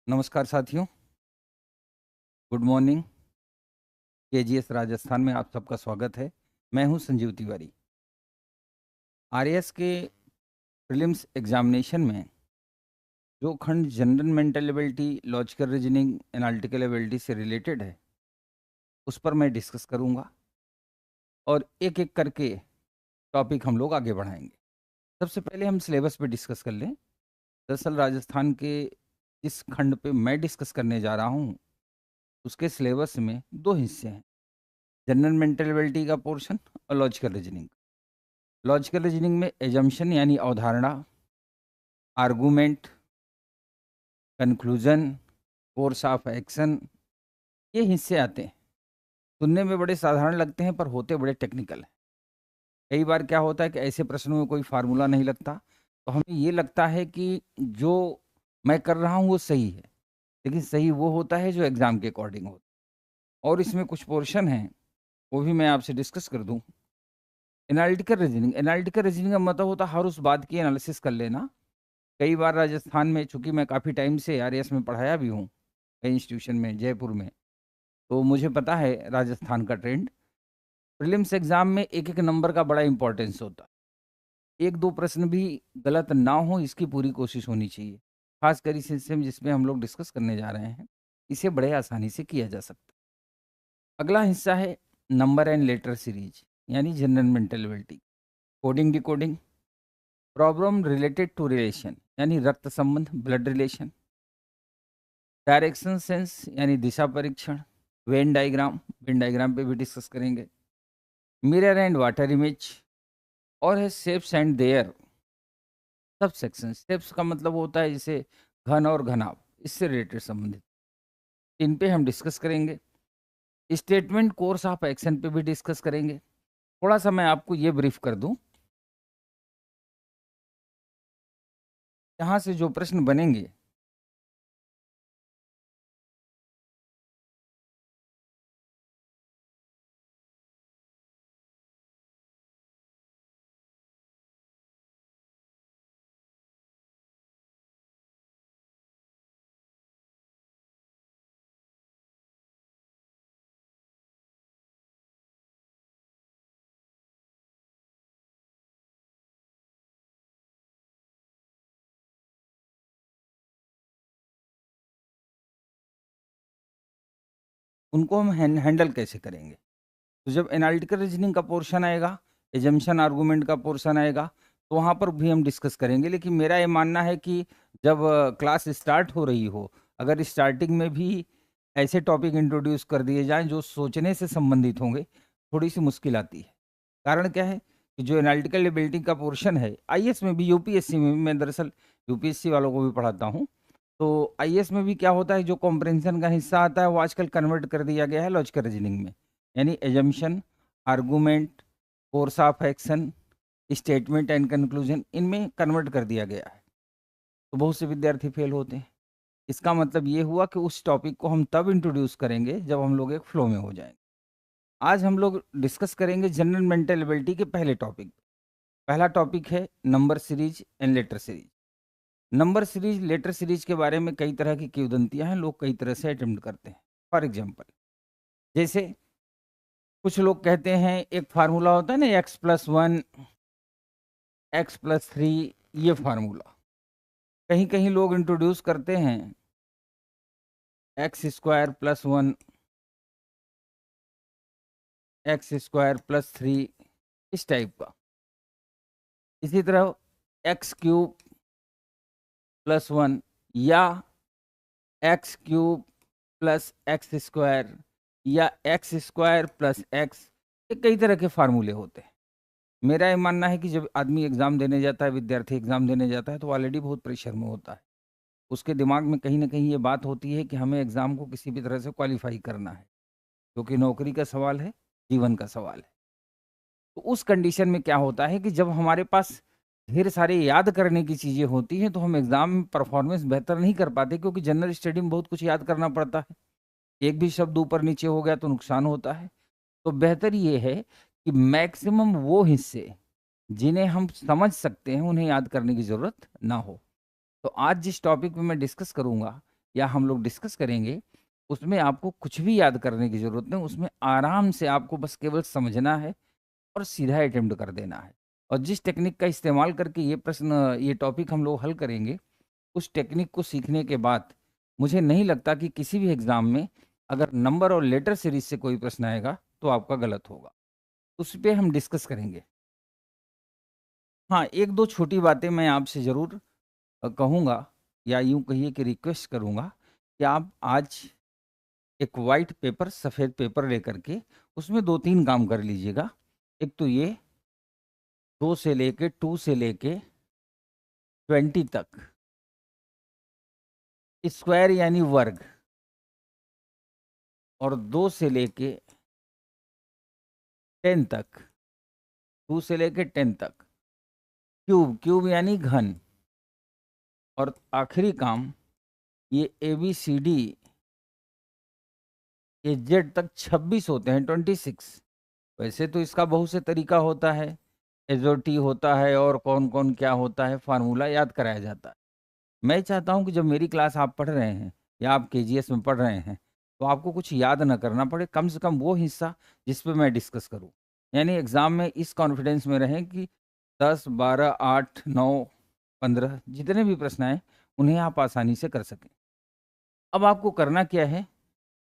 नमस्कार साथियों, good morning. KGS Rajasthan में आप सबका स्वागत है। मैं हूं संजीव तिवारी। आरएएस के प्रीलिम्स एग्जामिनेशन में जो खंड general mental ability, logical reasoning, analytical ability से रिलेटेड है, उस पर मैं डिस्कस करूंगा और एक एक करके टॉपिक हम लोग आगे बढ़ाएंगे। सबसे पहले हम सिलेबस पे डिस्कस कर लें। दरअसल राजस्थान के इस खंड पे मैं डिस्कस करने जा रहा हूँ, उसके सिलेबस में दो हिस्से हैं, जनरल मेंटल एबिलिटी का पोर्शन और लॉजिकल रीजनिंग। लॉजिकल रीजनिंग में एजम्पशन यानी अवधारणा, argument, conclusion, course of action, ये हिस्से आते हैं। सुनने में बड़े साधारण लगते हैं पर होते बड़े टेक्निकल हैं। कई बार क्या होता है कि ऐसे प्रश्नों में कोई फार्मूला नहीं लगता, तो हमें ये लगता है कि जो मैं कर रहा हूँ वो सही है, लेकिन सही वो होता है जो एग्ज़ाम के अकॉर्डिंग होता है। और इसमें कुछ पोर्शन हैं, वो भी मैं आपसे डिस्कस कर दूँ। एनालिटिकल रीजनिंग का मतलब होता है हर उस बात की एनालिसिस कर लेना। कई बार राजस्थान में, चूंकि मैं काफ़ी टाइम से आरएएस में पढ़ाया भी हूँ कई इंस्टीट्यूशन में, जयपुर में, तो मुझे पता है राजस्थान का ट्रेंड। प्रीलिम्स एग्जाम में एक एक नंबर का बड़ा इंपॉर्टेंस होता है। एक दो प्रश्न भी गलत ना हो, इसकी पूरी कोशिश होनी चाहिए। खासकर इस हिस्से में जिसमें हम लोग डिस्कस करने जा रहे हैं, इसे बड़े आसानी से किया जा सकता है। अगला हिस्सा है नंबर एंड लेटर सीरीज, यानी general mental ability, coding decoding, problem related to relation यानी रक्त संबंध, ब्लड रिलेशन, डायरेक्शन सेंस यानी दिशा परीक्षण, वेन डायग्राम पे भी डिस्कस करेंगे, मिरर एंड वाटर इमेज, और है shapes and their sub section. Shapes का मतलब होता है जैसे घन और घनाभ, इससे रिलेटेड संबंधित, इन पे हम डिस्कस करेंगे। स्टेटमेंट, कोर्स ऑफ एक्शन पे भी डिस्कस करेंगे। थोड़ा सा मैं आपको ये ब्रीफ कर दूं, यहाँ से जो प्रश्न बनेंगे उनको हम हैंडल कैसे करेंगे। तो जब एनालिटिकल रीजनिंग का पोर्शन आएगा, एजम्पशन आर्गूमेंट का पोर्शन आएगा, तो वहाँ पर भी हम डिस्कस करेंगे। लेकिन मेरा ये मानना है कि जब क्लास स्टार्ट हो रही हो, अगर स्टार्टिंग में भी ऐसे टॉपिक इंट्रोड्यूस कर दिए जाएं जो सोचने से संबंधित होंगे, थोड़ी सी मुश्किल आती है। कारण क्या है कि जो एनालिटिकल एबिलिटी का पोर्शन है, आईएएस में भी, यूपीएससी में भी, मैं दरअसल यूपीएससी वालों को भी पढ़ाता हूँ, तो आईएएस में भी क्या होता है, जो कॉम्प्रिहेंशन का हिस्सा आता है वो आजकल कन्वर्ट कर दिया गया है लॉजिकल रीजनिंग में, यानी assumption, argument, course of action, statement and conclusion, इनमें कन्वर्ट कर दिया गया है। तो बहुत से विद्यार्थी फेल होते हैं। इसका मतलब ये हुआ कि उस टॉपिक को हम तब इंट्रोड्यूस करेंगे जब हम लोग एक फ्लो में हो जाएंगे। आज हम लोग डिस्कस करेंगे जनरल मेंटल एबिलिटी के पहले टॉपिक। पहला टॉपिक है number series and letter series. Number series, letter series के बारे में कई तरह की किंवदंतियां हैं, लोग कई तरह से अटेम्प्ट करते हैं। फॉर एग्जाम्पल, जैसे कुछ लोग कहते हैं एक फार्मूला होता है ना, x+1 x+3, ये फार्मूला कहीं कहीं लोग इंट्रोड्यूस करते हैं, x² + 1 x² + 3, इस टाइप का। इसी तरह x³ + 1 या x³ + x² या x² + x, ये कई तरह के फार्मूले होते हैं। मेरा ये मानना है कि जब आदमी एग्ज़ाम देने जाता है, विद्यार्थी एग्ज़ाम देने जाता है, तो ऑलरेडी बहुत प्रेशर में होता है। उसके दिमाग में कहीं न कहीं ये बात होती है कि हमें एग्ज़ाम को किसी भी तरह से क्वालीफ़ाई करना है, क्योंकि नौकरी का सवाल है, जीवन का सवाल है। तो उस कंडीशन में क्या होता है कि जब हमारे पास ढेर सारे याद करने की चीज़ें होती हैं, तो हम एग्ज़ाम में परफ़ॉर्मेंस बेहतर नहीं कर पाते, क्योंकि जनरल स्टडी में बहुत कुछ याद करना पड़ता है। एक भी शब्द ऊपर-नीचे हो गया तो नुकसान होता है। तो बेहतर ये है कि मैक्सिमम वो हिस्से जिन्हें हम समझ सकते हैं, उन्हें याद करने की ज़रूरत ना हो। तो आज जिस टॉपिक पे मैं डिस्कस करूँगा, या हम लोग डिस्कस करेंगे, उसमें आपको कुछ भी याद करने की ज़रूरत नहीं, उसमें आराम से आपको बस केवल समझना है और सीधा अटेम्प्ट कर देना है। और जिस टेक्निक का इस्तेमाल करके ये टॉपिक हम लोग हल करेंगे, उस टेक्निक को सीखने के बाद मुझे नहीं लगता कि किसी भी एग्ज़ाम में अगर नंबर और लेटर सीरीज़ से कोई प्रश्न आएगा, तो आपका गलत होगा। उस पे हम डिस्कस करेंगे। हाँ, 1-2 छोटी बातें मैं आपसे ज़रूर कहूँगा, या यूँ कहिए कि रिक्वेस्ट करूँगा कि आप आज एक व्हाइट पेपर, सफ़ेद पेपर लेकर के उसमें 2-3 काम कर लीजिएगा। एक तो ये 2 से लेके 2 से लेके 20 तक, स्क्वायर यानी वर्ग, और 2 से लेके 10 तक, 2 से लेके 10 तक क्यूब, क्यूब यानी घन, और आखिरी काम ये ABCD ये जेड तक 26 होते हैं, 26। वैसे तो इसका बहुत से तरीका होता है, एसओटी होता है और कौन-कौन क्या होता है, फार्मूला याद कराया जाता है। मैं चाहता हूँ कि जब मेरी क्लास आप पढ़ रहे हैं या आप केजीएस में पढ़ रहे हैं, तो आपको कुछ याद ना करना पड़े, कम से कम वो हिस्सा जिस पे मैं डिस्कस करूँ। यानी एग्ज़ाम में इस कॉन्फिडेंस में रहें कि 10, 12, 8, 9, 15 जितने भी प्रश्न आएँ, उन्हें आप आसानी से कर सकें। अब आपको करना क्या है,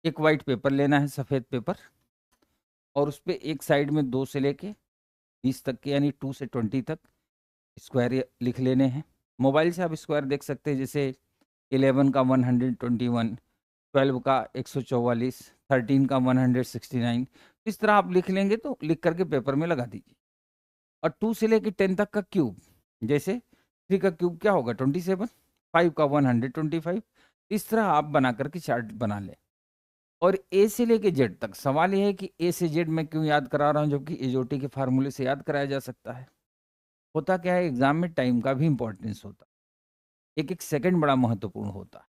एक व्हाइट पेपर लेना है, सफ़ेद पेपर, और उस पे एक साइड में 2 से लेके 20 तक के यानी 2 से 20 तक स्क्वायर लिख लेने हैं। मोबाइल से आप स्क्वायर देख सकते हैं, जैसे 11 का 121, 12 का 144, 13 का 169। इस तरह आप लिख लेंगे तो लिख करके पेपर में लगा दीजिए। और 2 से लेके 10 तक का क्यूब, जैसे 3 का क्यूब क्या होगा 27, 5 का 125। इस तरह आप बना करके चार्ट बना लें। और ए से लेके जेड तक, सवाल ये है कि ए से जेड मैं क्यों याद करा रहा हूँ, जबकि एजोटी के फार्मूले से याद कराया जा सकता है। होता क्या है, एग्जाम में टाइम का भी इंपॉर्टेंस होता है, एक एक सेकंड बड़ा महत्वपूर्ण होता है।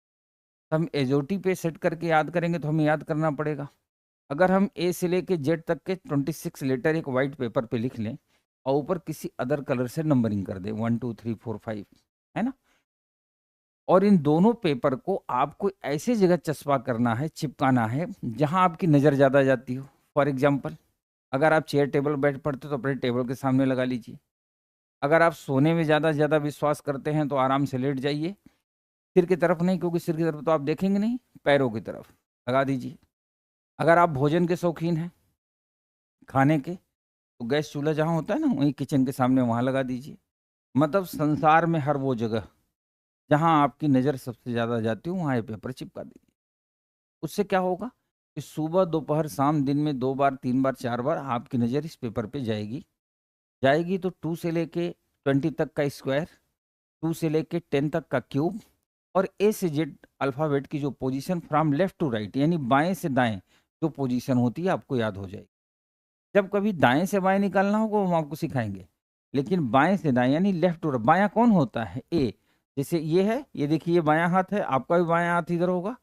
हम एजोटी पे सेट करके याद करेंगे तो हमें याद करना पड़ेगा। अगर हम ए से लेके जेड तक के 26 लेटर एक वाइट पेपर पे लिख लें और ऊपर किसी अदर कलर से नंबरिंग कर दें, 1 2 3 4 5, है ना, और इन दोनों पेपर को आपको ऐसे जगह चस्पा करना है, चिपकाना है, जहां आपकी नज़र ज़्यादा जाती हो। फॉर एग्जाम्पल, अगर आप चेयर टेबल बैठ पढ़ते हो तो अपने टेबल के सामने लगा लीजिए। अगर आप सोने में ज़्यादा से ज़्यादा विश्वास करते हैं तो आराम से लेट जाइए, सिर की तरफ नहीं, क्योंकि सिर की तरफ तो आप देखेंगे नहीं, पैरों की तरफ लगा दीजिए। अगर आप भोजन के शौकीन हैं, खाने के, तो गैस चूल्हा जहाँ होता है ना, वहीं किचन के सामने वहाँ लगा दीजिए। मतलब संसार में हर वो जगह जहाँ आपकी नज़र सबसे ज़्यादा जाती हो, वहाँ ये पेपर चिपका दीजिए। उससे क्या होगा कि सुबह, दोपहर, शाम, दिन में 2 बार, 3 बार, 4 बार आपकी नज़र इस पेपर पे जाएगी। जाएगी तो 2 से लेके 20 तक का स्क्वायर, 2 से लेके 10 तक का क्यूब, और ए से जेड अल्फ़ाबेट की जो position from left to right यानी बाएँ से दाएँ जो पोजीशन होती है, आपको याद हो जाएगी। जब कभी दाएँ से बाएँ निकालना होगा, वो हम आपको सिखाएँगे। लेकिन बाएँ से दाएँ यानी लेफ्ट टू राइट, बायाँ कौन होता है? ए। जैसे ये है, ये देखिए, ये बायाँ हाथ है, आपका भी बायाँ हाथ इधर होगा।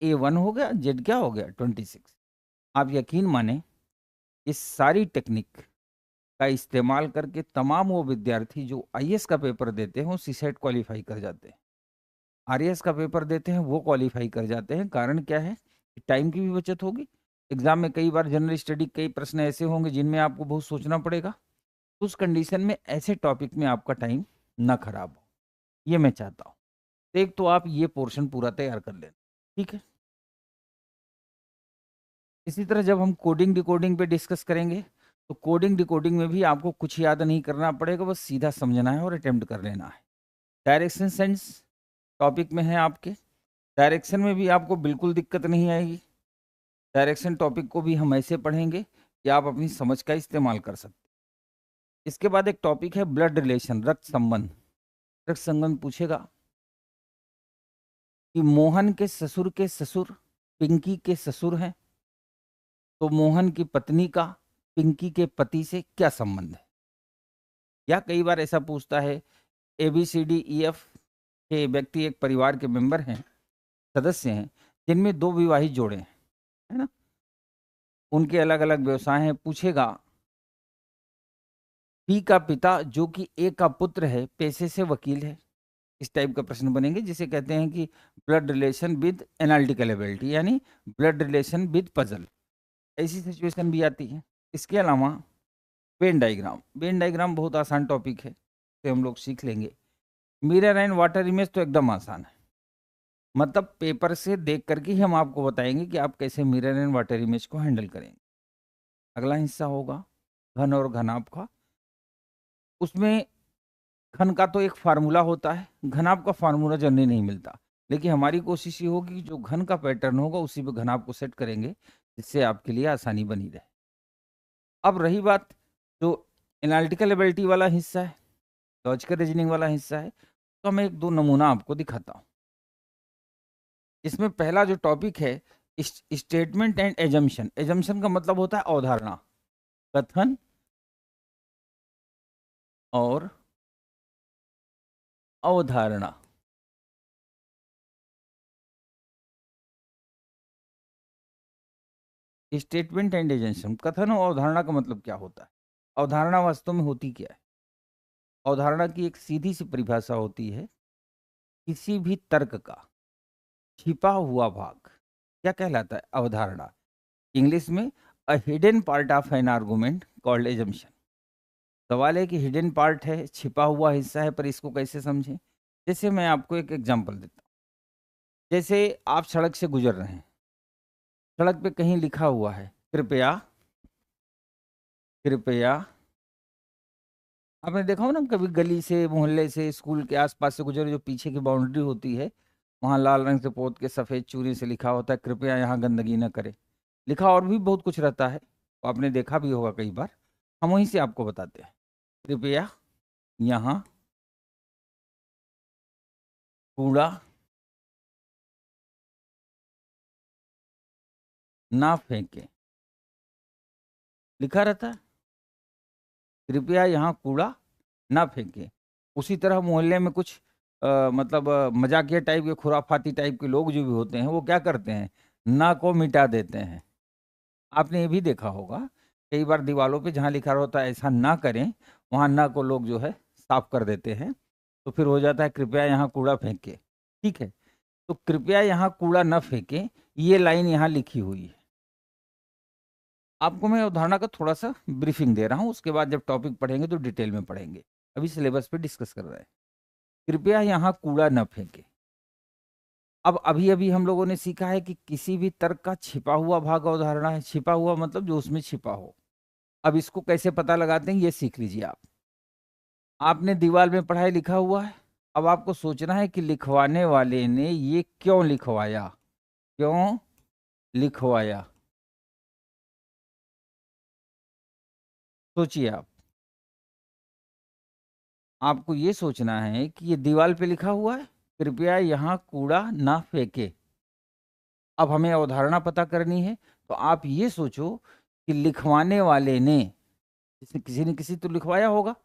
A1 हो गया, जेड क्या हो गया 26। आप यकीन माने, इस सारी टेक्निक का इस्तेमाल करके तमाम वो विद्यार्थी जो आईएएस का पेपर देते हैं, वो सीसेट क्वालिफाई कर जाते हैं। आरएएस का पेपर देते हैं, वो क्वालिफाई कर जाते हैं। कारण क्या है कि टाइम की भी बचत होगी। एग्जाम में कई बार जनरल स्टडी कई प्रश्न ऐसे होंगे जिनमें आपको बहुत सोचना पड़ेगा, तो उस कंडीशन में ऐसे टॉपिक में आपका टाइम ना खराब हो, ये मैं चाहता हूँ। तो एक तो आप ये पोर्शन पूरा तैयार कर लेना, ठीक है। इसी तरह जब हम कोडिंग डिकोडिंग पे डिस्कस करेंगे, तो कोडिंग डिकोडिंग में भी आपको कुछ याद नहीं करना पड़ेगा, बस सीधा समझना है और अटेम्प्ट कर लेना है। डायरेक्शन सेंस टॉपिक में है आपके, डायरेक्शन में भी आपको बिल्कुल दिक्कत नहीं आएगी। डायरेक्शन टॉपिक को भी हम ऐसे पढ़ेंगे कि आप अपनी समझ का इस्तेमाल कर सकते। इसके बाद एक टॉपिक है ब्लड रिलेशन, रक्त संबंध। रक्त संबंध पूछेगा कि मोहन के ससुर पिंकी के ससुर हैं, तो मोहन की पत्नी का पिंकी के पति से क्या संबंध है। या कई बार ऐसा पूछता है, ABCDEF के व्यक्ति एक परिवार के मेंबर हैं, सदस्य हैं, जिनमें 2 विवाहित जोड़े हैं, है ना, उनके अलग अलग व्यवसाय हैं। पूछेगा पी का पिता जो कि ए का पुत्र है, पेशे से वकील है, इस टाइप का प्रश्न बनेंगे, जिसे कहते हैं कि blood relation with analytical ability, यानी ब्लड रिलेशन विद पजल। ऐसी सिचुएशन भी आती है। इसके अलावा वेन डायग्राम, वेन डायग्राम बहुत आसान टॉपिक है, तो हम लोग सीख लेंगे। मिरर एंड वाटर इमेज तो एकदम आसान है, मतलब पेपर से देख करके ही हम आपको बताएंगे कि आप कैसे मिरर एंड वाटर इमेज को हैंडल करेंगे। अगला हिस्सा होगा घन और घनाभ का। उसमें घन का तो एक फार्मूला होता है, घनाभ का फार्मूला जनरली नहीं मिलता, लेकिन हमारी कोशिश ये होगी कि जो घन का पैटर्न होगा उसी पे घनाभ को सेट करेंगे, जिससे आपके लिए आसानी बनी रहे। अब रही बात जो एनालिटिकल एबिलिटी वाला हिस्सा है, लॉजिकल रीजनिंग वाला हिस्सा है, तो मैं एक दो नमूना आपको दिखाता हूँ। इसमें पहला जो टॉपिक है स्टेटमेंट एंड एजम्पशन। एजम्पशन का मतलब होता है अवधारणा, कथन और अवधारणा। स्टेटमेंट एंड एजम्पशन, कथन और अवधारणा का मतलब क्या होता है? अवधारणा वास्तव में होती क्या है? अवधारणा की एक सीधी सी परिभाषा होती है, किसी भी तर्क का छिपा हुआ भाग क्या कहलाता है? अवधारणा। इंग्लिश में a hidden part of an argument called assumption. सवाल है कि हिडन पार्ट है, छिपा हुआ हिस्सा है, पर इसको कैसे समझें? जैसे मैं आपको एक एग्जांपल देता हूँ। जैसे आप सड़क से गुजर रहे हैं, सड़क पे कहीं लिखा हुआ है कृपया कृपया। आपने देखा हो ना कभी गली से, मोहल्ले से, स्कूल के आसपास से गुजरे, जो पीछे की बाउंड्री होती है वहाँ लाल रंग से पोत के सफ़ेद चूड़ी से लिखा होता है कृपया यहाँ गंदगी न करे। लिखा और भी बहुत कुछ रहता है, तो आपने देखा भी होगा कई बार। हम वहीं से आपको बताते हैं, कृपया यहाँ कूड़ा ना फेंके, लिखा रहता है कृपया यहाँ कूड़ा ना फेंके। उसी तरह मोहल्ले में कुछ मतलब मजाकिया टाइप के, खुराफाती टाइप के लोग जो भी होते हैं, वो क्या करते हैं? ना को मिटा देते हैं। आपने ये भी देखा होगा कई बार दीवारों पे जहाँ लिखा होता है ऐसा ना करें, वहाँ ना को लोग जो है साफ कर देते हैं, तो फिर हो जाता है कृपया यहाँ कूड़ा फेंके। ठीक है, तो कृपया यहाँ कूड़ा न फेंके, ये लाइन यहाँ लिखी हुई है। आपको मैं उदाहरण का थोड़ा सा ब्रीफिंग दे रहा हूँ, उसके बाद जब टॉपिक पढ़ेंगे तो डिटेल में पढ़ेंगे, अभी सिलेबस पे डिस्कस कर रहे हैं। कृपया यहाँ कूड़ा न फेंके। अब अभी अभी हम लोगों ने सीखा है कि किसी भी तर्क का छिपा हुआ भाग अवधारणा है। छिपा हुआ मतलब जो उसमें छिपा हो। अब इसको कैसे पता लगाते हैं ये सीख लीजिए आप। आपने दीवार में पढ़ाई लिखा हुआ है, अब आपको सोचना है कि लिखवाने वाले ने ये क्यों लिखवाया, क्यों लिखवाया। सोचिए आप, आपको ये सोचना है कि ये दीवार पे लिखा हुआ है कृपया यहाँ कूड़ा ना फेंके। अब हमें अवधारणा पता करनी है, तो आप ये सोचो कि लिखवाने वाले ने, किसी ने किसी तो लिखवाया होगा।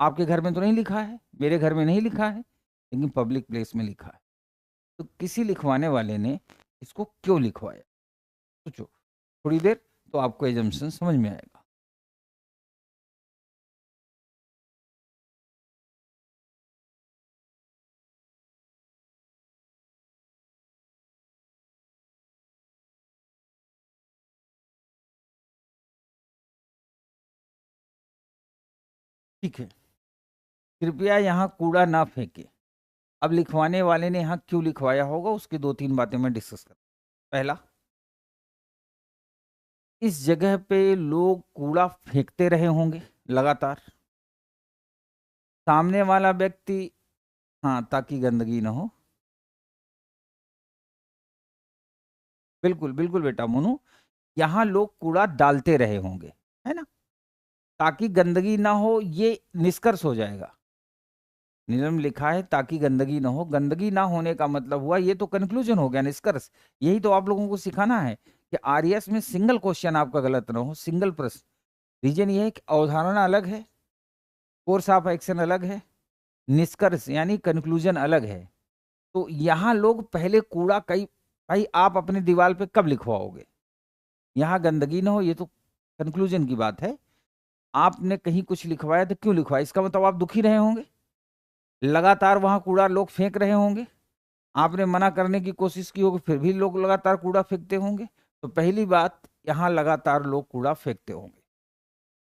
आपके घर में तो नहीं लिखा है, मेरे घर में नहीं लिखा है, लेकिन पब्लिक प्लेस में लिखा है। तो किसी लिखवाने वाले ने इसको क्यों लिखवाया? सोचो थोड़ी देर, तो आपको एजम्पशन समझ में आएगा। ठीक है, कृपया यहाँ कूड़ा ना फेंके। अब लिखवाने वाले ने यहाँ क्यों लिखवाया होगा, उसकी दो तीन बातें मैं डिस्कस कर। पहला, इस जगह पे लोग कूड़ा फेंकते रहे होंगे लगातार। सामने वाला व्यक्ति, हाँ, ताकि गंदगी ना हो। बिल्कुल बिल्कुल बेटा मोनू, यहाँ लोग कूड़ा डालते रहे होंगे, है ना, ताकि गंदगी ना हो, ये निष्कर्ष हो जाएगा। नियम लिखा है ताकि गंदगी ना हो, गंदगी ना होने का मतलब हुआ, ये तो कंक्लूजन हो गया, निष्कर्ष। यही तो आप लोगों को सिखाना है कि आरएस में सिंगल क्वेश्चन आपका गलत ना हो, सिंगल प्रश्न। रीजन ये है कि अवधारणा अलग है, कोर्स ऑफ एक्शन अलग है, निष्कर्ष यानी कंक्लूजन अलग है। तो यहाँ लोग पहले कूड़ा, कई भाई आप अपने दीवार पे कब लिखवाओगे यहाँ गंदगी ना हो, ये तो कंक्लूजन की बात है। आपने कहीं कुछ लिखवाया तो क्यों लिखवाया, इसका मतलब आप दुखी रहे होंगे। लगातार वहां कूड़ा लोग फेंक रहे होंगे, आपने मना करने की कोशिश की होगी, फिर भी लोग लगातार कूड़ा फेंकते होंगे। तो पहली बात, यहाँ लगातार लोग कूड़ा फेंकते होंगे,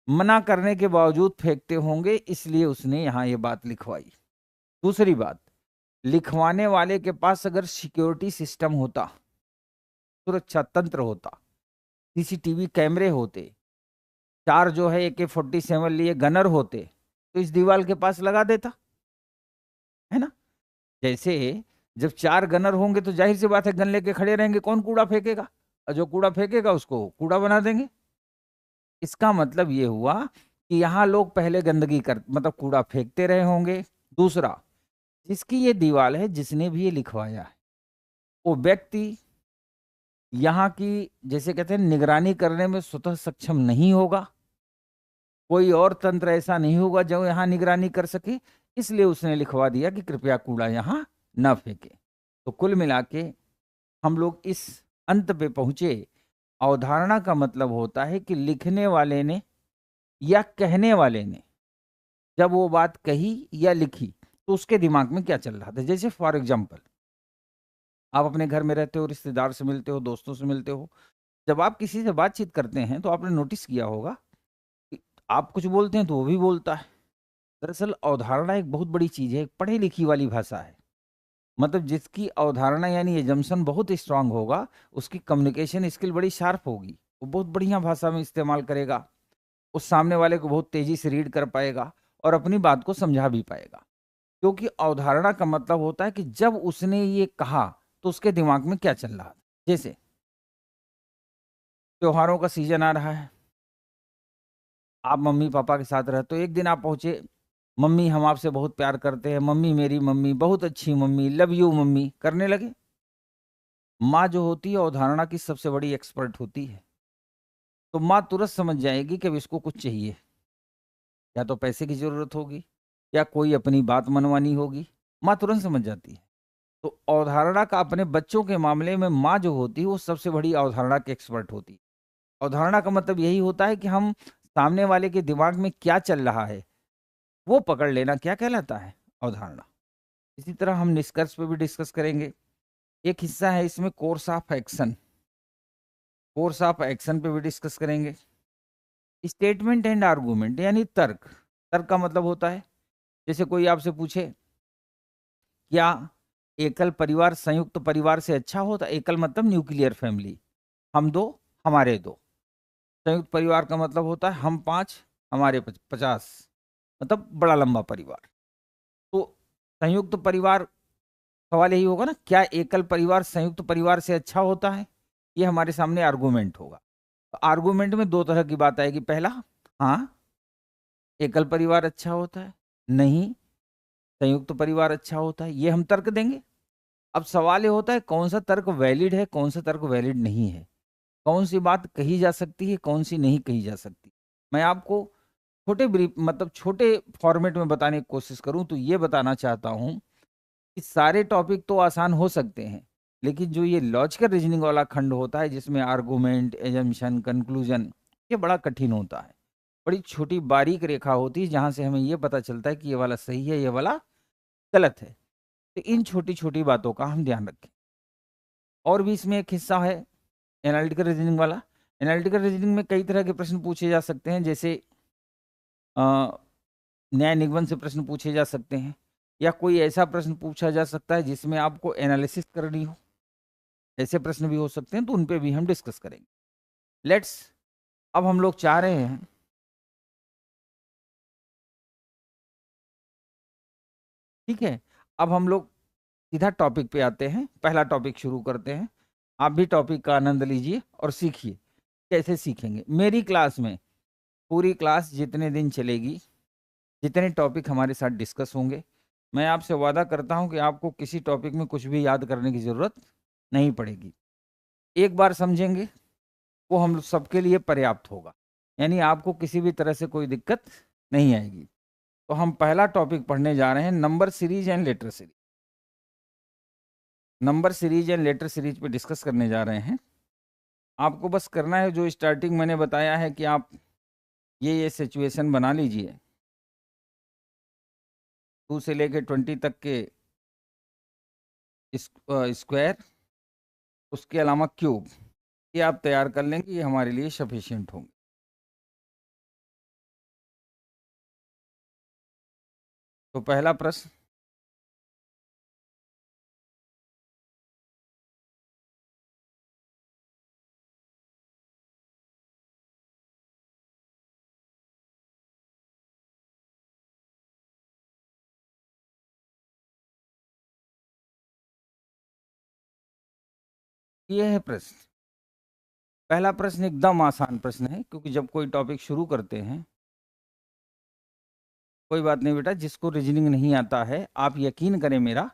मना करने के बावजूद फेंकते होंगे, इसलिए उसने यहाँ ये बात लिखवाई। दूसरी बात, लिखवाने वाले के पास अगर सिक्योरिटी सिस्टम होता, सुरक्षा तंत्र होता, सीसीटीवी कैमरे होते, 4 जो है AK-47 लिए गनर होते, तो इस दीवार के पास लगा देता, है ना। जैसे जब 4 गनर होंगे तो जाहिर सी बात है गन लेके खड़े रहेंगे, कौन कूड़ा फेंकेगा, और जो कूड़ा फेंकेगा उसको कूड़ा बना देंगे। इसका मतलब ये हुआ कि यहाँ लोग पहले गंदगी कर मतलब कूड़ा फेंकते रहे होंगे। दूसरा, जिसकी ये दीवार है, जिसने भी ये लिखवाया है, वो व्यक्ति यहाँ की, जैसे कहते हैं, निगरानी करने में स्वतः सक्षम नहीं होगा। कोई और तंत्र ऐसा नहीं होगा जो यहाँ निगरानी कर सके, इसलिए उसने लिखवा दिया कि कृपया कूड़ा यहाँ न फेंके। तो कुल मिला के हम लोग इस अंत पे पहुंचे। अवधारणा का मतलब होता है कि लिखने वाले ने या कहने वाले ने जब वो बात कही या लिखी तो उसके दिमाग में क्या चल रहा था। जैसे फॉर एग्जाम्पल, आप अपने घर में रहते हो, रिश्तेदार से मिलते हो, दोस्तों से मिलते हो, जब आप किसी से बातचीत करते हैं तो आपने नोटिस किया होगा कि आप कुछ बोलते हैं तो वो भी बोलता है। दरअसल अवधारणा एक बहुत बड़ी चीज है, एक पढ़ी लिखी वाली भाषा है। मतलब जिसकी अवधारणा यानी एजम्पशन बहुत स्ट्रांग होगा, उसकी कम्युनिकेशन स्किल बड़ी शार्प होगी, वो बहुत बढ़िया भाषा में इस्तेमाल करेगा, उस सामने वाले को बहुत तेजी से रीड कर पाएगा और अपनी बात को समझा भी पाएगा। क्योंकि अवधारणा का मतलब होता है कि जब उसने ये कहा तो उसके दिमाग में क्या चल रहा था। जैसे त्योहारों का सीजन आ रहा है, आप मम्मी पापा के साथ रहते हो, एक दिन आप पहुंचे, मम्मी हम आपसे बहुत प्यार करते हैं, मम्मी मेरी मम्मी बहुत अच्छी मम्मी, लव यू मम्मी करने लगे। माँ जो होती है अवधारणा की सबसे बड़ी एक्सपर्ट होती है, तो माँ तुरंत समझ जाएगी कि अब इसको कुछ चाहिए, या तो पैसे की जरूरत होगी या कोई अपनी बात मनवानी होगी, माँ तुरंत समझ जाती है। तो अवधारणा का अपने बच्चों के मामले में माँ जो होती है वो सबसे बड़ी अवधारणा की एक्सपर्ट होती है। अवधारणा का मतलब यही होता है कि हम सामने वाले के दिमाग में क्या चल रहा है वो पकड़ लेना, क्या कहलाता है, अवधारणा। इसी तरह हम निष्कर्ष पे भी डिस्कस करेंगे। एक हिस्सा है इसमें course of action, course of action पे भी डिस्कस करेंगे। स्टेटमेंट एंड आर्गूमेंट यानी तर्क। तर्क का मतलब होता है, जैसे कोई आपसे पूछे क्या एकल परिवार संयुक्त परिवार से अच्छा होता। एकल मतलब न्यूक्लियर फैमिली, हम दो हमारे दो। संयुक्त परिवार का मतलब होता है हम 5 हमारे 50, मतलब बड़ा लंबा परिवार। तो संयुक्त परिवार, सवाल यही होगा ना, क्या एकल परिवार संयुक्त परिवार से अच्छा होता है, ये हमारे सामने आर्गूमेंट होगा। तो आर्गूमेंट में 2 तरह की बात आएगी। पहला, हाँ एकल परिवार अच्छा होता है, नहीं संयुक्त परिवार अच्छा होता है, ये हम तर्क देंगे। अब सवाल ये होता है कौन सा तर्क वैलिड है, कौन सा तर्क वैलिड नहीं है, कौन सी बात कही जा सकती है, कौन सी नहीं कही जा सकती। मैं आपको छोटे ब्रीफ मतलब छोटे फॉर्मेट में बताने की कोशिश करूं तो ये बताना चाहता हूं कि सारे टॉपिक तो आसान हो सकते हैं, लेकिन जो ये लॉजिकल रीजनिंग वाला खंड होता है जिसमें आर्गुमेंट, एजम्पशन, कंक्लूजन, ये बड़ा कठिन होता है। बड़ी छोटी बारीक रेखा होती है जहां से हमें ये पता चलता है कि ये वाला सही है, ये वाला गलत है। तो इन छोटी छोटी बातों का हम ध्यान रखें। और भी इसमें एक हिस्सा है एनालिटिकल रीजनिंग वाला। एनालिटिकल रीजनिंग में कई तरह के प्रश्न पूछे जा सकते हैं, जैसे न्याय निगमन से प्रश्न पूछे जा सकते हैं, या कोई ऐसा प्रश्न पूछा जा सकता है जिसमें आपको एनालिसिस करनी हो, ऐसे प्रश्न भी हो सकते हैं, तो उन पे भी हम डिस्कस करेंगे। लेट्स, अब हम लोग चाह रहे हैं, ठीक है, अब हम लोग सीधा टॉपिक पे आते हैं, पहला टॉपिक शुरू करते हैं। आप भी टॉपिक का आनंद लीजिए और सीखिए। कैसे सीखेंगे, मेरी क्लास में पूरी क्लास जितने दिन चलेगी, जितने टॉपिक हमारे साथ डिस्कस होंगे, मैं आपसे वादा करता हूं कि आपको किसी टॉपिक में कुछ भी याद करने की जरूरत नहीं पड़ेगी। एक बार समझेंगे वो हम सबके लिए पर्याप्त होगा, यानी आपको किसी भी तरह से कोई दिक्कत नहीं आएगी। तो हम पहला टॉपिक पढ़ने जा रहे हैं, number series and letter series. Number series and letter series पे डिस्कस करने जा रहे हैं। आपको बस करना है जो स्टार्टिंग मैंने बताया है कि आप ये सिचुएशन बना लीजिए 2 से लेके 20 तक के स्क्वायर, उसके अलावा क्यूब, ये आप तैयार कर लेंगे, ये हमारे लिए सफिशिएंट होंगे। तो पहला प्रश्न, ये है प्रश्न। पहला प्रश्न एकदम आसान प्रश्न है, क्योंकि जब कोई टॉपिक शुरू करते हैं, कोई बात नहीं बेटा, जिसको रीजनिंग नहीं आता है, आप यकीन करें मेरा,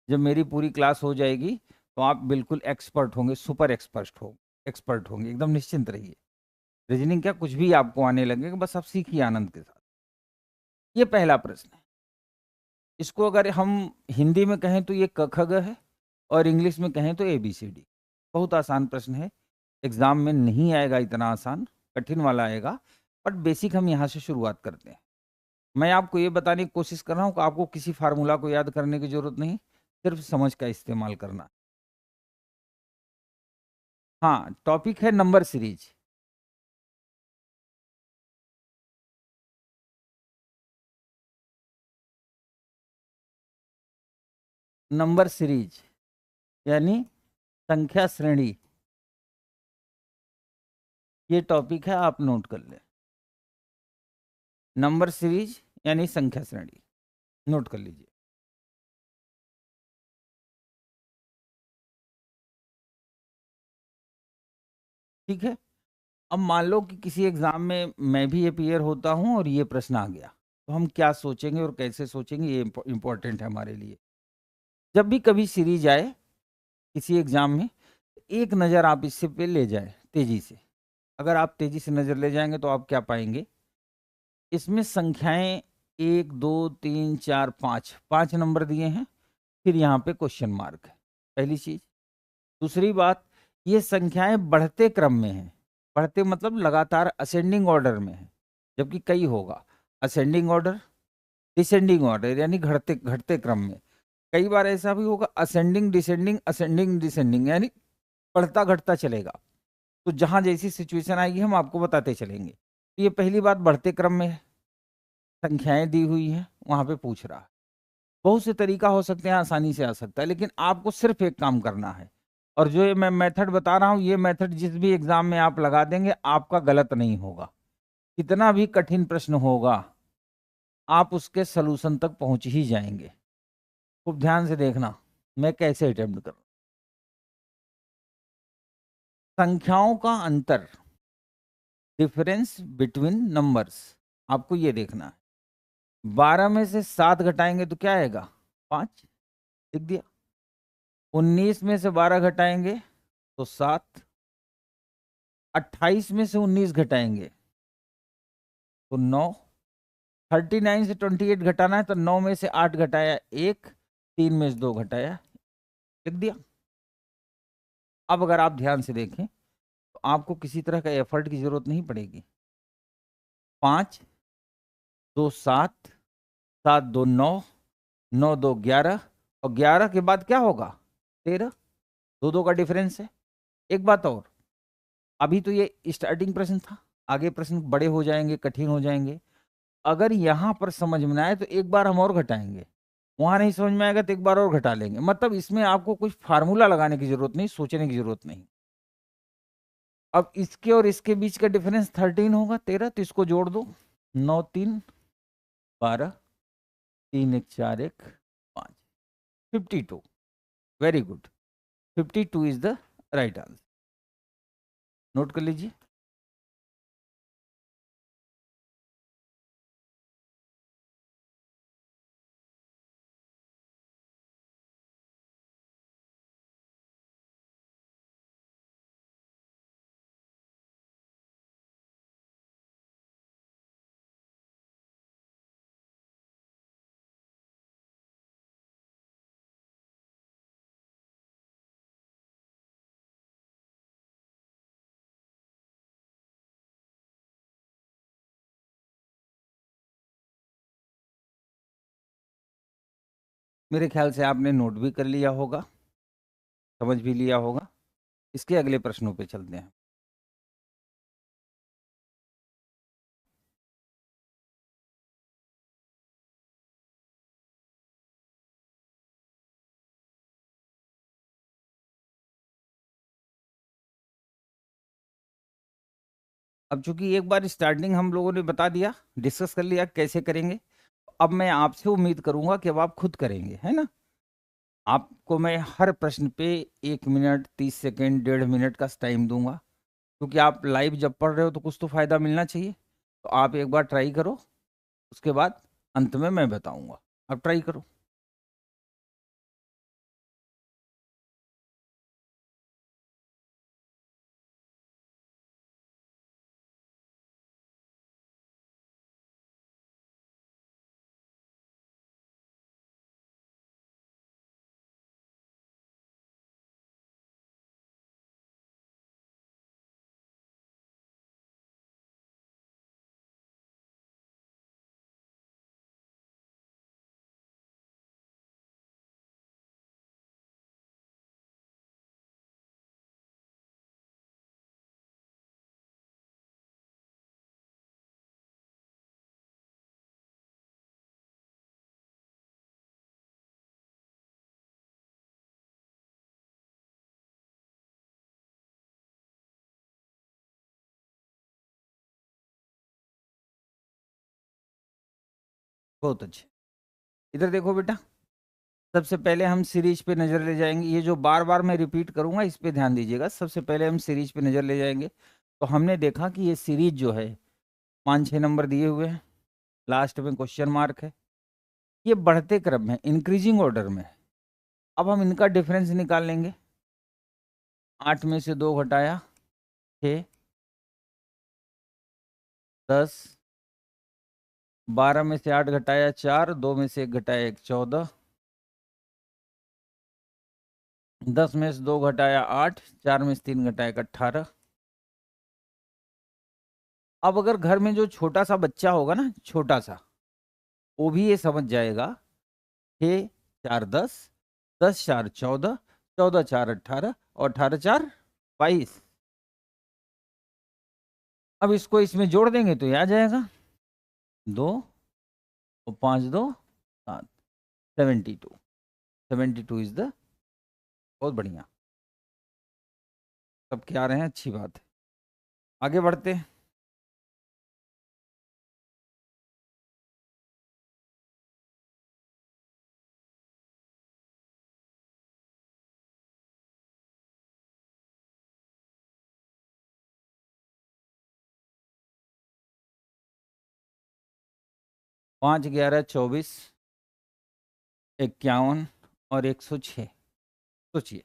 जब मेरी पूरी क्लास हो जाएगी तो आप बिल्कुल एक्सपर्ट होंगे, सुपर एक्सपर्ट होंगे, एकदम निश्चिंत रहिए। रीजनिंग क्या, कुछ भी आपको आने लगेगा, बस आप सीखिए आनंद के साथ। ये पहला प्रश्न है। इसको अगर हम हिंदी में कहें तो ये क ख ग है, और इंग्लिश में कहें तो ABCD। बहुत आसान प्रश्न है, एग्जाम में नहीं आएगा इतना आसान, कठिन वाला आएगा, बट बेसिक हम यहाँ से शुरुआत करते हैं। मैं आपको ये बताने की कोशिश कर रहा हूँ कि आपको किसी फार्मूला को याद करने की जरूरत नहीं, सिर्फ समझ का इस्तेमाल करना। हाँ, टॉपिक है नंबर सीरीज। नंबर सीरीज यानी संख्या श्रेणी, ये टॉपिक है, आप नोट कर लें। नंबर सीरीज यानी संख्या श्रेणी, नोट कर लीजिए। ठीक है। अब मान लो कि किसी एग्जाम में मैं भी अपीयर होता हूं और ये प्रश्न आ गया, तो हम क्या सोचेंगे और कैसे सोचेंगे, ये इंपॉर्टेंट है हमारे लिए। जब भी कभी सीरीज आए किसी एग्जाम में, एक नज़र आप इससे पे ले जाए तेजी से। अगर आप तेजी से नज़र ले जाएंगे तो आप क्या पाएंगे, इसमें संख्याएं 1 2 3 4 5, 5 नंबर दिए हैं, फिर यहाँ पे क्वेश्चन मार्क है, पहली चीज। दूसरी बात, ये संख्याएं बढ़ते क्रम में हैं, बढ़ते मतलब लगातार असेंडिंग ऑर्डर में है, जबकि कई होगा असेंडिंग ऑर्डर, डिसेंडिंग ऑर्डर, यानी घटते घटते क्रम में। कई बार ऐसा भी होगा असेंडिंग डिसेंडिंग, असेंडिंग डिसेंडिंग, यानी बढ़ता घटता चलेगा। तो जहां जैसी सिचुएशन आएगी हम आपको बताते चलेंगे। तो ये पहली बात, बढ़ते क्रम में है, संख्याएं दी हुई हैं, वहां पे पूछ रहा है। बहुत से तरीका हो सकते हैं, आसानी से आ सकता है, लेकिन आपको सिर्फ एक काम करना है। और जो ये मैं मेथड बता रहा हूं, ये मेथड जिस भी एग्जाम में आप लगा देंगे, आपका गलत नहीं होगा। कितना भी कठिन प्रश्न होगा, आप उसके सलूशन तक पहुंच ही जाएंगे। खूब ध्यान से देखना मैं कैसे अटेम्प्ट कर रहा हूं। संख्याओं का अंतर, डिफरेंस बिटवीन नंबर्स, आपको ये देखना है। 12 में से 7 घटाएंगे तो क्या आएगा, 5, लिख दिया। 19 में से 12 घटाएंगे तो 7, 28 में से 19 घटाएंगे तो 9, 39 से 28 घटाना है तो 9 में से 8 घटाया 1, 3 में से 2 घटाया, लिख दिया। अब अगर आप ध्यान से देखें तो आपको किसी तरह का एफर्ट की जरूरत नहीं पड़ेगी। 5 2 7, 7 2 9, 9 2 11, और 11 के बाद क्या होगा, 13, दो दो का डिफरेंस है। एक बात और, अभी तो ये स्टार्टिंग प्रश्न था, आगे प्रश्न बड़े हो जाएंगे, कठिन हो जाएंगे। अगर यहां पर समझ में आए तो एक बार हम और घटाएंगे, वहां नहीं समझ में आएगा तो एक बार और घटा लेंगे। मतलब इसमें आपको कुछ फार्मूला लगाने की जरूरत नहीं, सोचने की जरूरत नहीं। अब इसके और इसके बीच का डिफरेंस 13 होगा, 13, तो इसको जोड़ दो, 9 3 12, 3 1 4 1 5, 52। Very good, 52 is the right answer. Note कर लीजिए। मेरे ख्याल से आपने नोट भी कर लिया होगा, समझ भी लिया होगा। इसके अगले प्रश्नों पे चलते हैं। अब चूंकि एक बार स्टार्टिंग हम लोगों ने बता दिया, डिस्कस कर लिया कैसे करेंगे, अब मैं आपसे उम्मीद करूंगा कि अब आप खुद करेंगे, है ना। आपको मैं हर प्रश्न पे 1 मिनट 30 सेकेंड 1.5 मिनट का टाइम दूंगा, क्योंकि आप लाइव जब पढ़ रहे हो तो कुछ तो फायदा मिलना चाहिए। तो आप एक बार ट्राई करो, उसके बाद अंत में मैं बताऊंगा। आप ट्राई करो। बहुत अच्छे। इधर देखो बेटा, सबसे पहले हम सीरीज पे नजर ले जाएंगे। ये जो बार बार मैं रिपीट करूंगा इस पे ध्यान दीजिएगा। सबसे पहले हम सीरीज पे नजर ले जाएंगे। तो हमने देखा कि ये सीरीज जो है 5-6 नंबर दिए हुए हैं, लास्ट में क्वेश्चन मार्क है, ये बढ़ते क्रम में इंक्रीजिंग ऑर्डर में है। अब हम इनका डिफरेंस निकाल लेंगे। 8 में से 2 घटाया 6, 10, 12 में से 8 घटाया 4, 2 में से 1 घटाया 1, 14, 10 में से 2 घटाया 8, 4 में से 3 घटाया 1, 18। अब अगर घर में जो छोटा सा बच्चा होगा ना, छोटा सा, वो भी ये समझ जाएगा। 6 4 10, 10 4 14, 14 4 18 और 18 4 22। अब इसको इसमें जोड़ देंगे तो ये आ जाएगा 2 और 5 2 7, 72। 72 इज द, बहुत बढ़िया, सब क्या आ रहे हैं, अच्छी बात है। आगे बढ़ते हैं। 5 11 24, 51 और 106। सोचिए।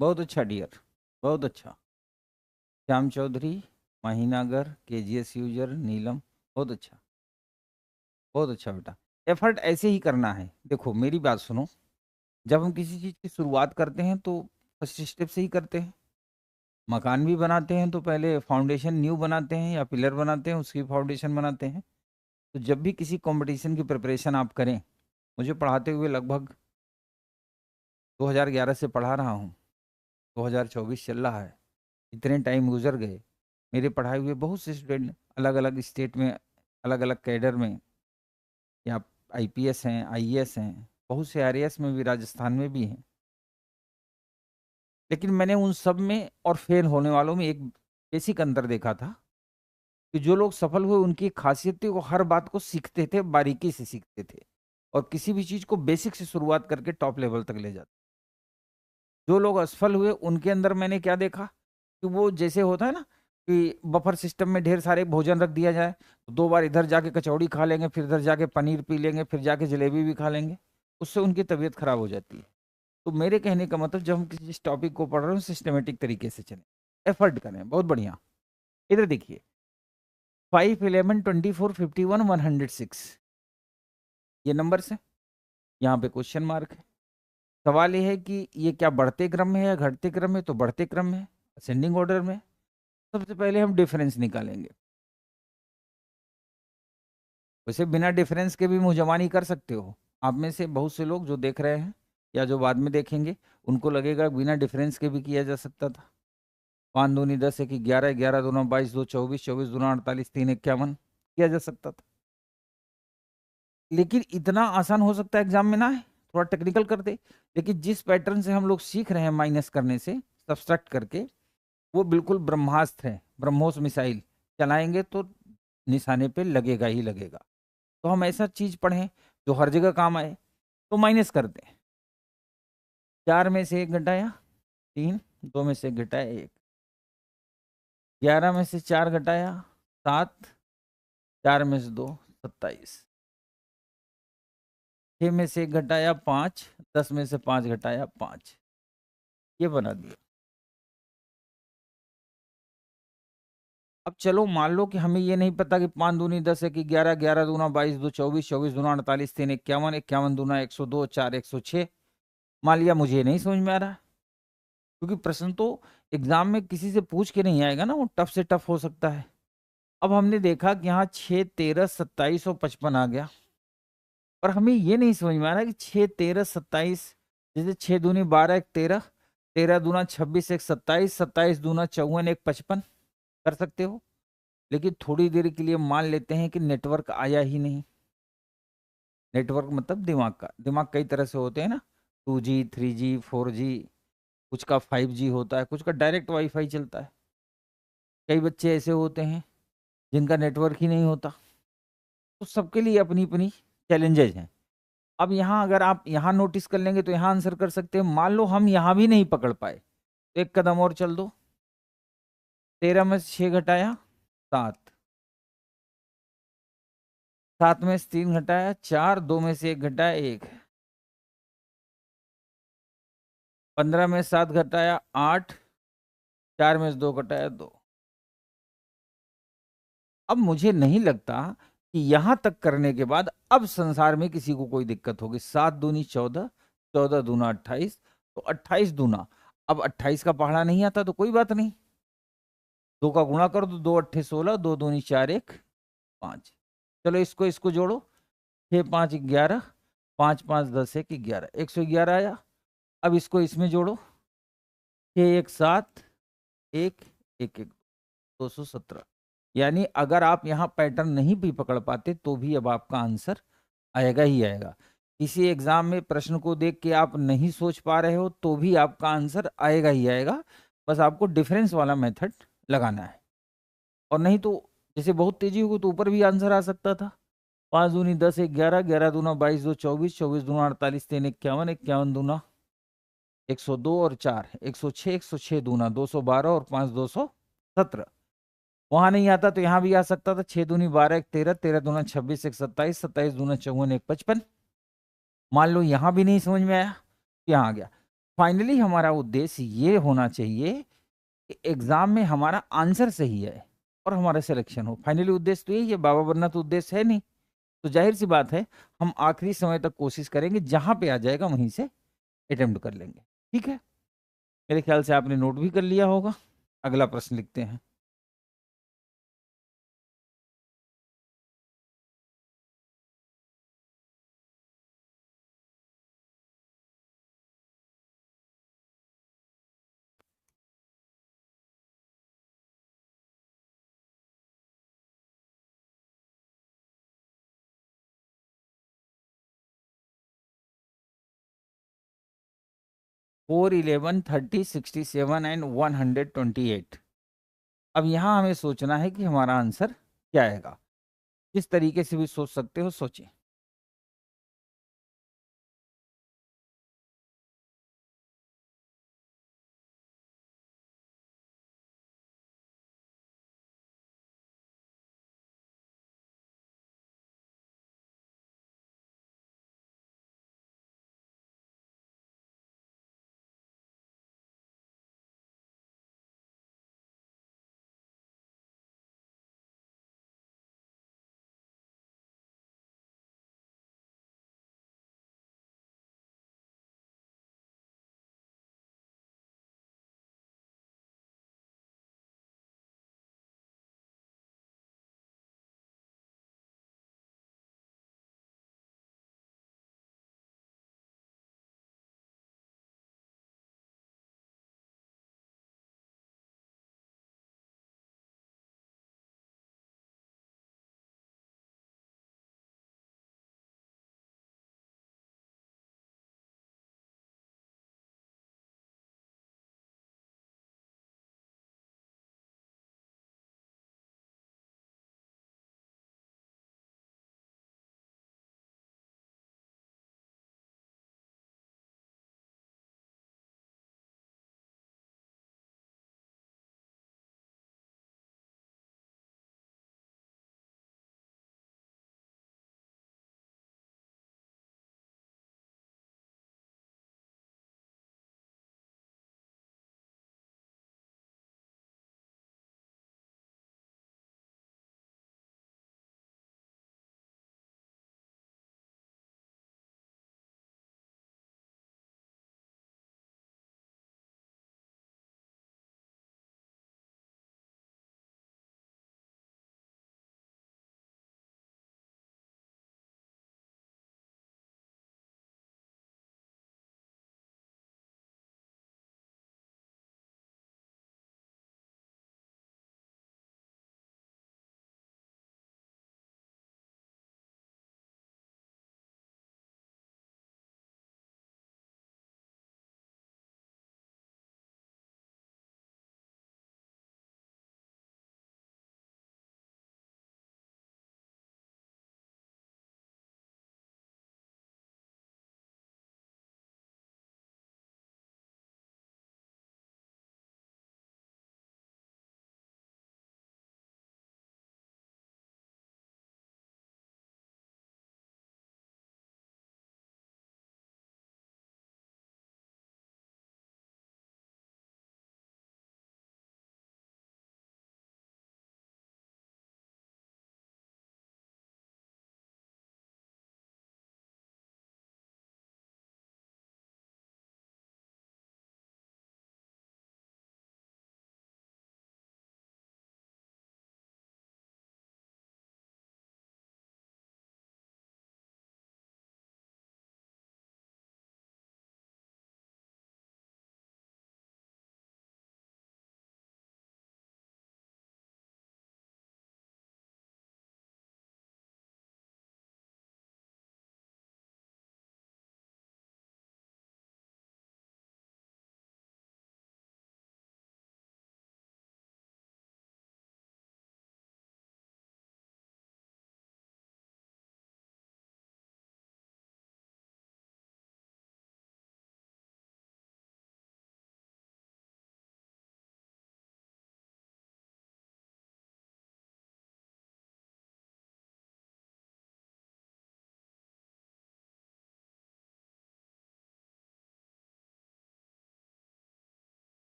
बहुत अच्छा डियर, बहुत अच्छा। श्याम चौधरी, महीनागर, केजीएस यूजर, नीलम, बहुत अच्छा, बहुत अच्छा बेटा। एफर्ट ऐसे ही करना है। देखो मेरी बात सुनो, जब हम किसी चीज़ की शुरुआत करते हैं तो फर्स्ट स्टेप से ही करते हैं। मकान भी बनाते हैं तो पहले फाउंडेशन न्यू बनाते हैं या पिलर बनाते हैं, उसकी फाउंडेशन बनाते हैं। तो जब भी किसी कंपटीशन की प्रिपरेशन आप करें, मुझे पढ़ाते हुए लगभग 2011 से पढ़ा रहा हूँ, 2024 चल रहा है, इतने टाइम गुजर गए। मेरे पढ़ाए हुए बहुत से स्टूडेंट अलग अलग स्टेट में, अलग अलग कैडर में, या आईपीएस हैं, आईएएस हैं, बहुत से आरएएस में भी, राजस्थान में भी हैं। लेकिन मैंने उन सब में और फेल होने वालों में एक बेसिक अंतर देखा था कि जो लोग सफल हुए उनकी खासियत थी, वो हर बात को सीखते थे, बारीकी से सीखते थे, और किसी भी चीज को बेसिक से शुरुआत करके टॉप लेवल तक ले जाते। जो लोग असफल हुए उनके अंदर मैंने क्या देखा कि वो जैसे होता है ना कि बफर सिस्टम में ढेर सारे भोजन रख दिया जाए, तो 2 बार इधर जाके कचौड़ी खा लेंगे, फिर इधर जाके पनीर पी लेंगे, फिर जाके जलेबी भी खा लेंगे, उससे उनकी तबीयत खराब हो जाती है। तो मेरे कहने का मतलब, जब हम किसी टॉपिक को पढ़ रहे हो सिस्टमेटिक तरीके से चलें, एफर्ट करें। बहुत बढ़िया। इधर देखिए, 5, 11, 24, 51, 106, ये नंबर्स हैं। यहाँ पे क्वेश्चन मार्क है। सवाल ये है कि ये क्या बढ़ते क्रम में है या घटते क्रम में? तो बढ़ते क्रम में, असेंडिंग ऑर्डर में। सबसे पहले हम डिफरेंस निकालेंगे। वैसे बिना डिफरेंस के भी मुंहजबानी कर सकते हो। आप में से बहुत से लोग जो देख रहे हैं या जो बाद में देखेंगे, उनको लगेगा बिना डिफरेंस के भी किया जा सकता था। 5 दूनी 10, 1 11, 11 दूना 22, 2 24, 24 दूना 48, 3 51 किया जा सकता था। लेकिन इतना आसान हो सकता है एग्जाम में ना है, थोड़ा टेक्निकल कर दे। लेकिन जिस पैटर्न से हम लोग सीख रहे हैं माइनस करने से, सब्सट्रैक्ट करके, वो बिल्कुल ब्रह्मास्त्र है, ब्रह्मोस मिसाइल। चलाएंगे तो निशाने पे लगेगा ही लगेगा। तो हम ऐसा चीज पढ़ें जो हर जगह काम आए। तो माइनस कर दें। 4 में से 1 घटाया 3, 2 में से 1 घटाया 1, 11 में से 4 घटाया 7, 4 में से 2 27, 6 में से 1 घटाया 5, 10 में से 5 घटाया 5, ये बना दिया। अब चलो मान लो कि हमें ये नहीं पता कि 5 दूनी 10, 1 11, 11 दूना 22, 2 24, 24 दूना 48, 3 51, 51 दूना 102, 4 106। मान लिया मुझे नहीं समझ में आ रहा, क्योंकि प्रश्न तो एग्जाम में किसी से पूछ के नहीं आएगा ना, वो टफ से टफ हो सकता है। अब हमने देखा कि यहाँ 6, 13, 27 और 55 आ गया, और हमें ये नहीं समझ में आ रहा कि 6, 13, 27, जैसे 6 दूनी 12, 1 13, 13 दूना 26, 1 27, 27 दूना 54, 1 55 कर सकते हो। लेकिन थोड़ी देर के लिए मान लेते हैं कि नेटवर्क आया ही नहीं। नेटवर्क मतलब दिमाग का, दिमाग कई तरह से होते हैं ना, 2G, 3G, 4G, कुछ का 5G होता है, कुछ का डायरेक्ट वाईफाई चलता है। कई बच्चे ऐसे होते हैं जिनका नेटवर्क ही नहीं होता। तो सबके लिए अपनी अपनी चैलेंजेज हैं। अब यहाँ अगर आप यहाँ नोटिस कर लेंगे तो यहाँ आंसर कर सकते हैं। मान लो हम यहाँ भी नहीं पकड़ पाए, तो एक कदम और चल दो। 13 में से 6 घटाया 7, 7 में से 3 घटाया 4, 2 में से 1 घटाया 1, 15 में से 7 घटाया 8, 4 में से 2 घटाया 2। अब मुझे नहीं लगता कि यहां तक करने के बाद अब संसार में किसी को कोई दिक्कत होगी। 7 दूनी 14, 14 दूना 28, तो 28 दूना, अब 28 का पहाड़ा नहीं आता तो कोई बात नहीं, 2 का गुणा कर दो, 2 अट्ठे 16, 2 दूनी 4, 1 5। चलो इसको इसको जोड़ो, 6 5 11, 5 5 10 1 11, 111 आया। अब इसको इसमें जोड़ो, 6 1 7, 1 1 1 217। यानी अगर आप यहाँ पैटर्न नहीं भी पकड़ पाते तो भी अब आपका आंसर आएगा ही आएगा। किसी एग्जाम में प्रश्न को देख के आप नहीं सोच पा रहे हो तो भी आपका आंसर आएगा ही आएगा। बस आपको डिफरेंस वाला मेथड लगाना है। और नहीं तो जैसे बहुत तेजी होगी तो ऊपर भी आंसर आ सकता था। 5 दूनी 10, 1 11, 11 दूना 22, 2 24, 24 दूना 48, 3 51, 51 दूना 102 और 4 106, 106 दूना 212 और 5 217। वहां नहीं आता तो यहां भी आ सकता था। 6 दूनी 12, 1 13, 13 दूना 26, 1 27, 27 दूना 54, 1 55। मान लो यहां भी नहीं समझ में आया, यहाँ आ गया। फाइनली हमारा उद्देश्य ये होना चाहिए कि एग्ज़ाम में हमारा आंसर सही है और हमारा सिलेक्शन हो। फाइनली उद्देश्य तो यही है, बाबा बनना तो उद्देश्य है नहीं। तो ज़ाहिर-सी बात है, हम आखिरी समय तक कोशिश करेंगे, जहाँ पे आ जाएगा वहीं से अटेम्प्ट कर लेंगे। ठीक है? मेरे ख्याल से आपने नोट भी कर लिया होगा। अगला प्रश्न लिखते हैं। Four, 11, 30, 67 and 128। अब यहाँ हमें सोचना है कि हमारा आंसर क्या आएगा। जिस तरीके से भी सोच सकते हो, सोचें।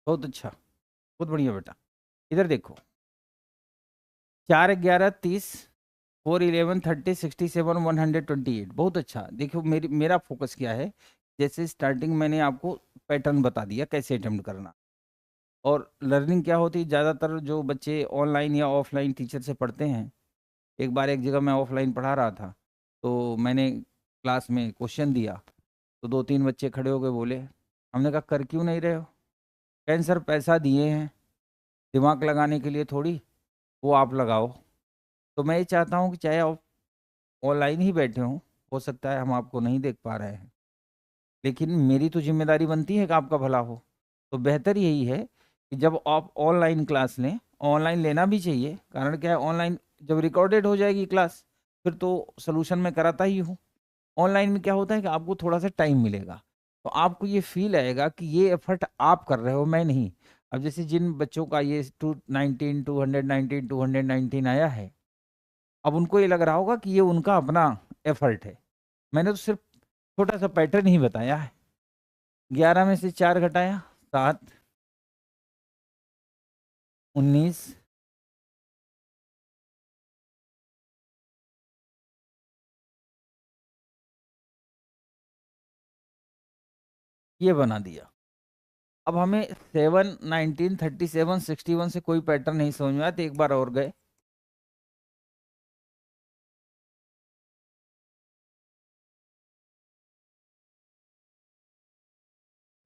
बहुत अच्छा, बहुत बढ़िया बेटा। इधर देखो, 4 11 30, 4 11 30 67 128, बहुत अच्छा। देखो मेरा फोकस क्या है, जैसे स्टार्टिंग मैंने आपको पैटर्न बता दिया कैसे अटेम्प्ट करना। और लर्निंग क्या होती है, ज़्यादातर जो बच्चे ऑनलाइन या ऑफलाइन टीचर से पढ़ते हैं, एक बार एक जगह मैं ऑफलाइन पढ़ा रहा था, तो मैंने क्लास में क्वेश्चन दिया, तो 2 3 बच्चे खड़े हो गए, बोले, हमने कहा कर क्यों नहीं रहे हो? कहें सर पैसा दिए हैं दिमाग लगाने के लिए थोड़ी, वो आप लगाओ। तो मैं ये चाहता हूँ कि चाहे आप ऑनलाइन ही बैठे हों, हो सकता है हम आपको नहीं देख पा रहे हैं, लेकिन मेरी तो जिम्मेदारी बनती है कि आपका भला हो। तो बेहतर यही है कि जब आप ऑनलाइन क्लास लें, ऑनलाइन लेना भी चाहिए, कारण क्या है, ऑनलाइन जब रिकॉर्डेड हो जाएगी क्लास, फिर तो सोल्यूशन मैं कराता ही हूँ। ऑनलाइन में क्या होता है कि आपको थोड़ा सा टाइम मिलेगा, तो आपको ये फील आएगा कि ये एफर्ट आप कर रहे हो, मैं नहीं। अब जैसे जिन बच्चों का ये 219 219 आया है, अब उनको ये लग रहा होगा कि ये उनका अपना एफर्ट है। मैंने तो सिर्फ छोटा सा पैटर्न ही बताया है। 11 में से 4 घटाया, 7, 19, ये बना दिया। अब हमें 7 19 37 61 से कोई पैटर्न नहीं समझ में आया, तो एक बार और गए।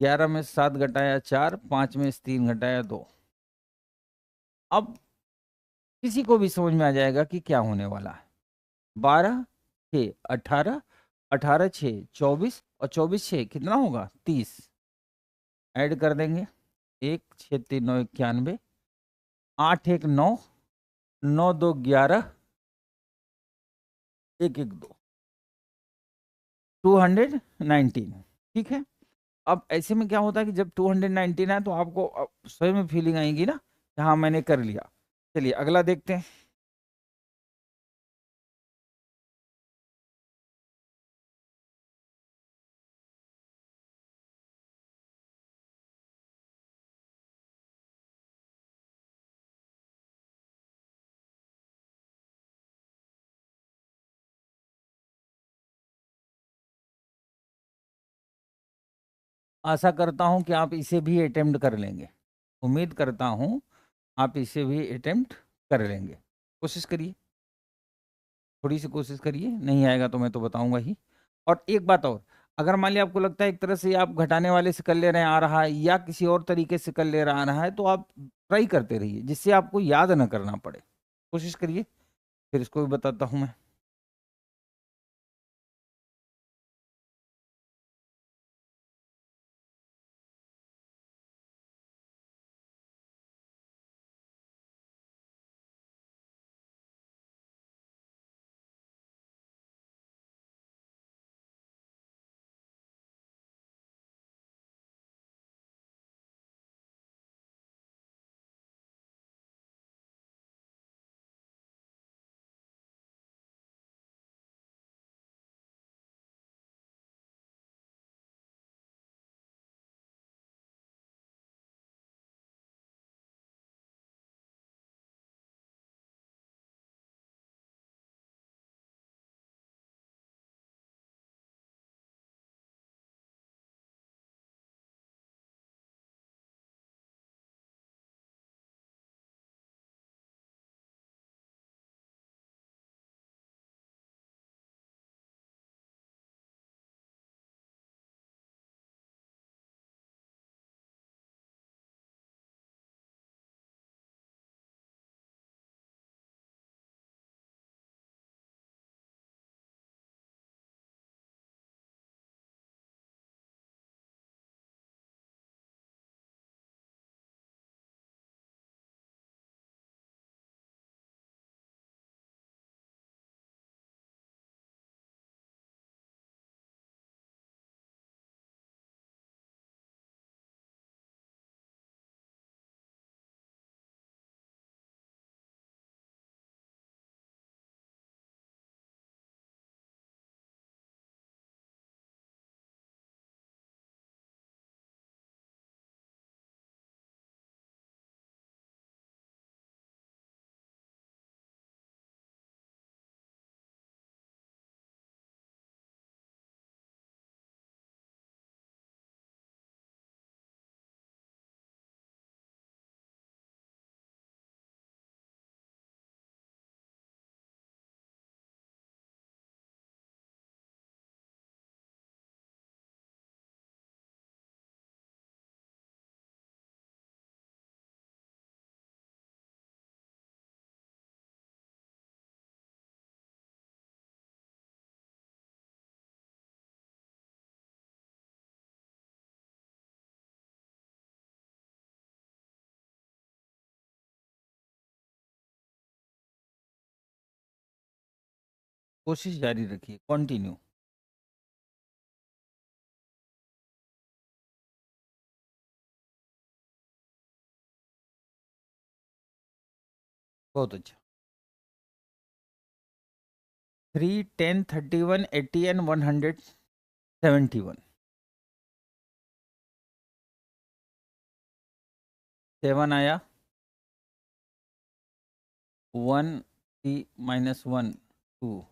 11 में से 7 घटाया 4, 5 में से 3 घटाया 2। अब किसी को भी समझ में आ जाएगा कि क्या होने वाला है। 12 6 18, 18 6 24, और 24 6 कितना होगा, 30। ऐड कर देंगे, 1 6 3 9 91, 8 1 9, 9 2 11, 1 1 2, 219। ठीक है। अब ऐसे में क्या होता है कि जब 219 है, तो आपको स्वयं में फीलिंग आएगी ना कि हाँ मैंने कर लिया। चलिए अगला देखते हैं। आशा करता हूं कि आप इसे भी अटेम्प्ट कर लेंगे। उम्मीद करता हूं आप इसे भी अटेम्प्ट कर लेंगे। कोशिश करिए, थोड़ी सी कोशिश करिए, नहीं आएगा तो मैं तो बताऊंगा ही। और एक बात और, अगर मान लिया आपको लगता है एक तरह से आप घटाने वाले से कर ले रहे हैं आ रहा है, या किसी और तरीके से कर ले रहा आ रहा है, तो आप ट्राई करते रहिए, जिससे आपको याद ना करना पड़े। कोशिश करिए, फिर इसको भी बताता हूं मैं। कोशिश जारी रखिए, कंटिन्यू। बहुत अच्छा। 3, 10, 31, 80 एंड 171। 7 आया, 1 -1 2,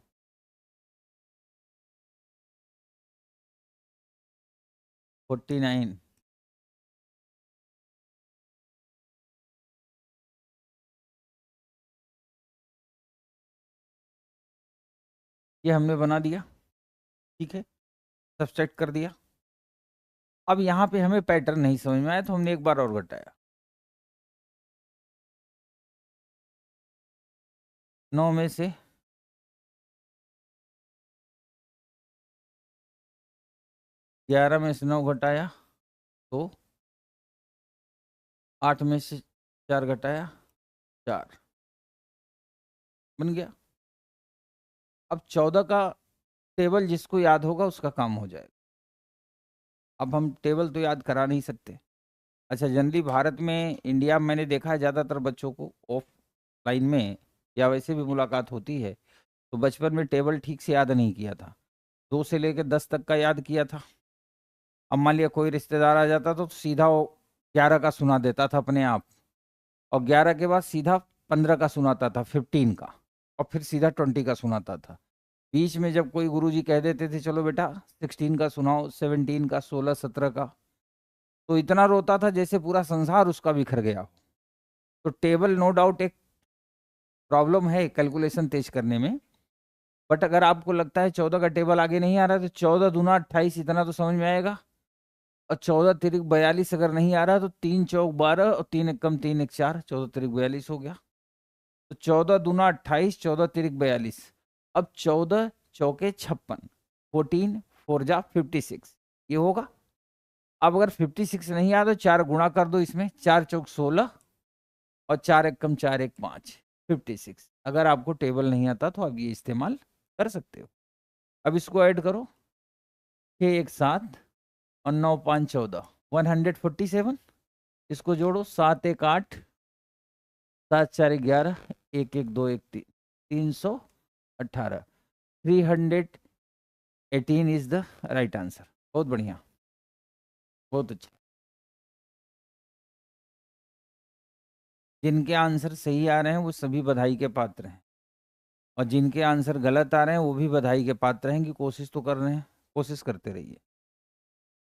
49, ये हमने बना दिया, ठीक है, सब्सट्रैक्ट कर दिया। अब यहाँ पे हमें पैटर्न नहीं समझ में आया तो हमने एक बार और घटाया, 9 में से 11 में से 9 घटाया तो 8 में से 4 घटाया 4, बन गया। अब 14 का टेबल जिसको याद होगा उसका काम हो जाएगा। अब हम टेबल तो याद करा नहीं सकते। अच्छा, जनरली भारत में, इंडिया में मैंने देखा है ज़्यादातर बच्चों को ऑफलाइन में या वैसे भी मुलाकात होती है तो बचपन में टेबल ठीक से याद नहीं किया था, 2 से लेकर 10 तक का याद किया था। अब मान लिया कोई रिश्तेदार आ जाता तो सीधा वो 11 का सुना देता था अपने आप, और 11 के बाद सीधा 15 का सुनाता था, 15 का, और फिर सीधा 20 का सुनाता था। बीच में जब कोई गुरुजी कह देते थे चलो बेटा 16 का सुनाओ, 17 का, 16, 17 का, तो इतना रोता था जैसे पूरा संसार उसका बिखर गया हो। तो टेबल नो डाउट एक प्रॉब्लम है कैलकुलेशन तेज करने में, बट अगर आपको लगता है 14 का टेबल आगे नहीं आ रहा तो 14 दूना 28 इतना तो समझ में आएगा, और 14 तिरिक 42 अगर नहीं आ रहा तो 3 चौक 12 और 3 एक कम 3 एक 4, 14 तिरिक 42 हो गया। तो 14 दूना 28, 14 तिरिक 42। अब 14 चौके 56, 14 4 जा 56, ये होगा। अब अगर 56 नहीं आया तो 4 गुणा कर दो इसमें, 4 चौक 16 और 4 एक कम 4 एक 5, 56। अगर आपको टेबल नहीं आता तो आप ये इस्तेमाल कर सकते हो। अब इसको ऐड करो, 6 एक 7 और 9 5 14, 147। इसको जोड़ो, 7 एक 8, 7 4 11, 1 1 2 1 3, 318, 318 इज द राइट आंसर। बहुत बढ़िया, बहुत अच्छा। जिनके आंसर सही आ रहे हैं वो सभी बधाई के पात्र हैं, और जिनके आंसर गलत आ रहे हैं वो भी बधाई के पात्र हैं कि कोशिश तो कर रहे हैं, कोशिश करते रहिए।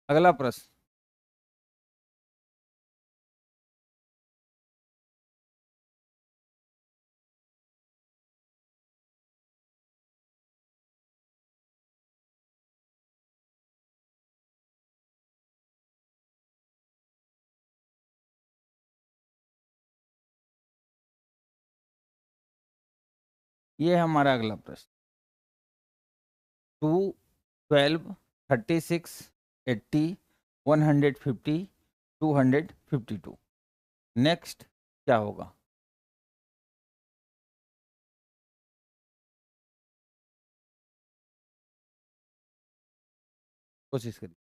अगला प्रश्न। ये है हमारा अगला प्रश्न। 2, 12, 36, 80, 150, 252, नेक्स्ट क्या होगा? कोशिश करिए।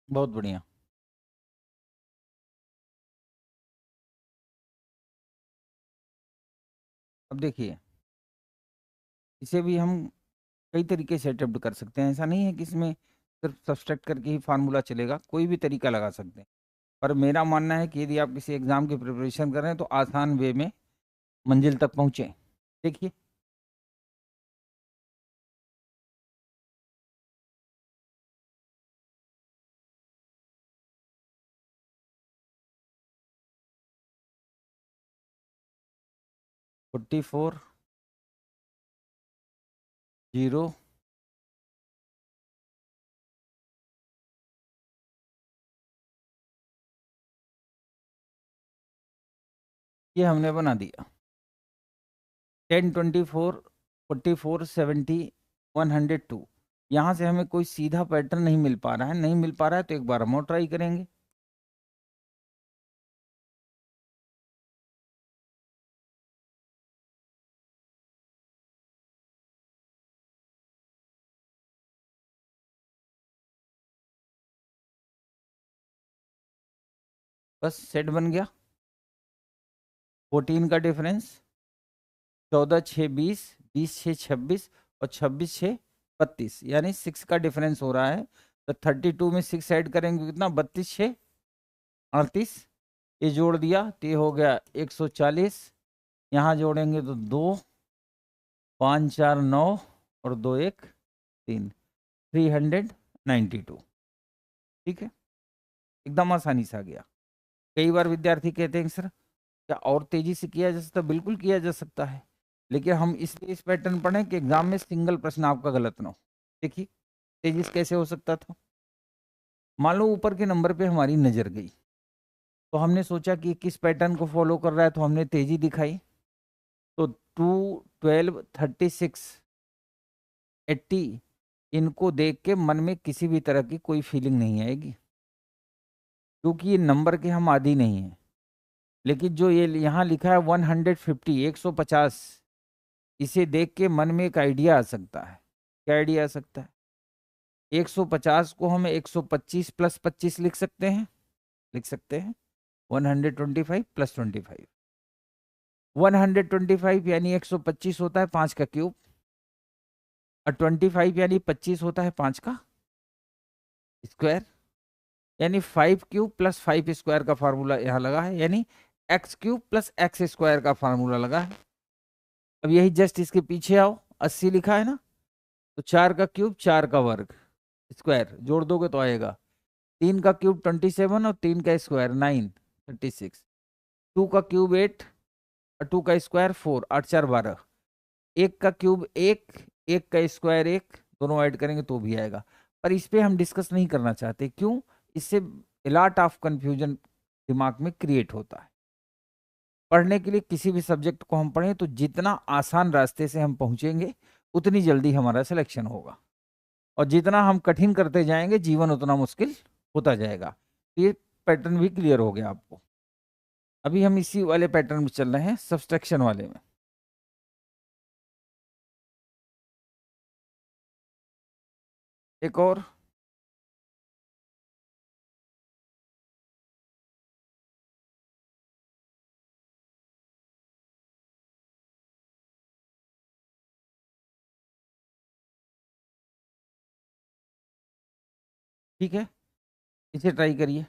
बहुत बढ़िया। अब देखिए, इसे भी हम कई तरीके से अटेम्प्ट कर सकते हैं। ऐसा नहीं है कि इसमें सिर्फ सब्सट्रैक्ट करके ही फार्मूला चलेगा, कोई भी तरीका लगा सकते हैं। पर मेरा मानना है कि यदि आप किसी एग्जाम की प्रिपरेशन कर रहे हैं तो आसान वे में मंजिल तक पहुंचे। देखिए, फोर्टी फोर, जीरो, ये हमने बना दिया। 10, 24, 44, 70, 102। यहाँ से हमें कोई सीधा पैटर्न नहीं मिल पा रहा है, नहीं मिल पा रहा है तो एक बार हम और ट्राई करेंगे। बस सेट बन गया। 14 का डिफरेंस, 14 6 20, 20 6 26 और 26 6 32, यानी 6 का डिफरेंस हो रहा है। तो 32 में 6 ऐड करेंगे तो कितना, 32 6 38। ये जोड़ दिया तो ये हो गया 140। यहाँ जोड़ेंगे तो 2 5 4 9 और 2 1 3, 392। ठीक है, एकदम आसानी से आ गया। कई बार विद्यार्थी कहते हैं सर क्या और तेजी से किया जा सकता है? बिल्कुल किया जा सकता है, लेकिन हम इसलिए इस पैटर्न पढ़ें कि एग्जाम में सिंगल प्रश्न आपका गलत ना हो। देखिए, तेजी से कैसे हो सकता था। मान लो ऊपर के नंबर पे हमारी नजर गई, तो हमने सोचा कि किस पैटर्न को फॉलो कर रहा है, तो हमने तेजी दिखाई। तो 2 12 36 80, इनको देख के मन में किसी भी तरह की कोई फीलिंग नहीं आएगी, क्योंकि ये नंबर के हम आदी नहीं हैं। लेकिन जो ये यहाँ लिखा है 150, 150, इसे देख के मन में एक आइडिया आ सकता है। क्या आइडिया आ सकता है? 150 को हम 125 प्लस 25 लिख सकते हैं, लिख सकते हैं। 125 प्लस 25, 125 यानी 125 होता है 5 का क्यूब, और 25 यानी 25 होता है 5 का स्क्वायर, यानी 5 क्यूब प्लस 5 स्क्वायर का फार्मूला यहाँ लगा है, यानी x cube plus x square का फार्मूला लगा है। अब यही जस्ट इसके पीछे आओ, 80 लिखा है ना, तो 4 का क्यूब 4 का वर्ग स्क्वायर जोड़ दोगे तो आएगा 3 का क्यूब 27 और 3 का स्क्वायर 9, 36। 2 का क्यूब 8 और 2 का स्क्वायर 4, 8 4 12। 1 का क्यूब 1, 1 का स्क्वायर 1, दोनों ऐड करेंगे तो भी आएगा। पर इस पे हम डिस्कस नहीं करना चाहते, क्यों? इससे लॉट ऑफ कंफ्यूजन दिमाग में क्रिएट होता है। पढ़ने के लिए किसी भी सब्जेक्ट को हम पढ़ें तो जितना आसान रास्ते से हम पहुंचेंगे उतनी जल्दी हमारा सिलेक्शन होगा, और जितना हम कठिन करते जाएंगे जीवन उतना मुश्किल होता जाएगा। ये पैटर्न भी क्लियर हो गया आपको। अभी हम इसी वाले पैटर्न में चल रहे हैं, सब्सट्रैक्शन वाले में। एक और, ठीक है, इसे ट्राई करिए।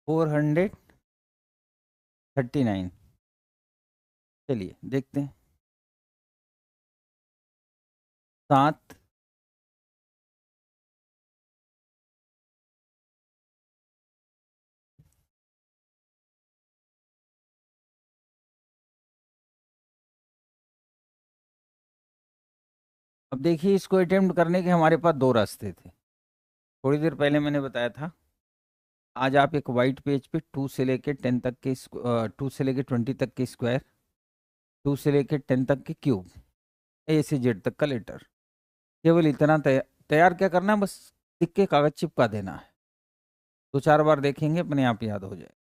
439। चलिए देखते हैं। 7 अब देखिए, इसको अटेम्प्ट करने के हमारे पास दो रास्ते थे। थोड़ी देर पहले मैंने बताया था, आज आप एक वाइट पेज पे 2 से लेके 10 तक के 2 से लेके 20 तक के स्क्वायर, 2 से लेके 10 तक के क्यूब, ए से जेड तक का लेटर, केवल इतना तैयार क्या करना है, बस लिख के कागज चिपका देना है। 2-4 बार देखेंगे, अपने आप याद हो जाए।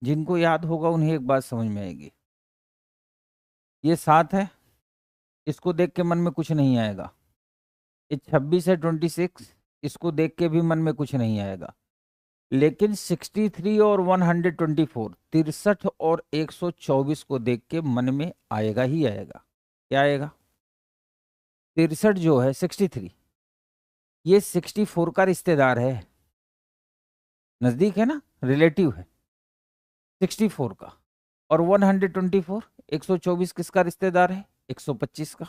जिनको याद होगा उन्हें एक बात समझ में आएगी। ये 7 है, इसको देख के मन में कुछ नहीं आएगा। ये 26 है 26, इसको देख के भी मन में कुछ नहीं आएगा। लेकिन 63 और 124, 63 और 124 को देख के मन में आएगा ही आएगा। क्या आएगा? 63 जो है 63, ये 64 का रिश्तेदार है, नजदीक है ना, रिलेटिव है 64 का। और 124, 124 किसका रिश्तेदार है? 125 का।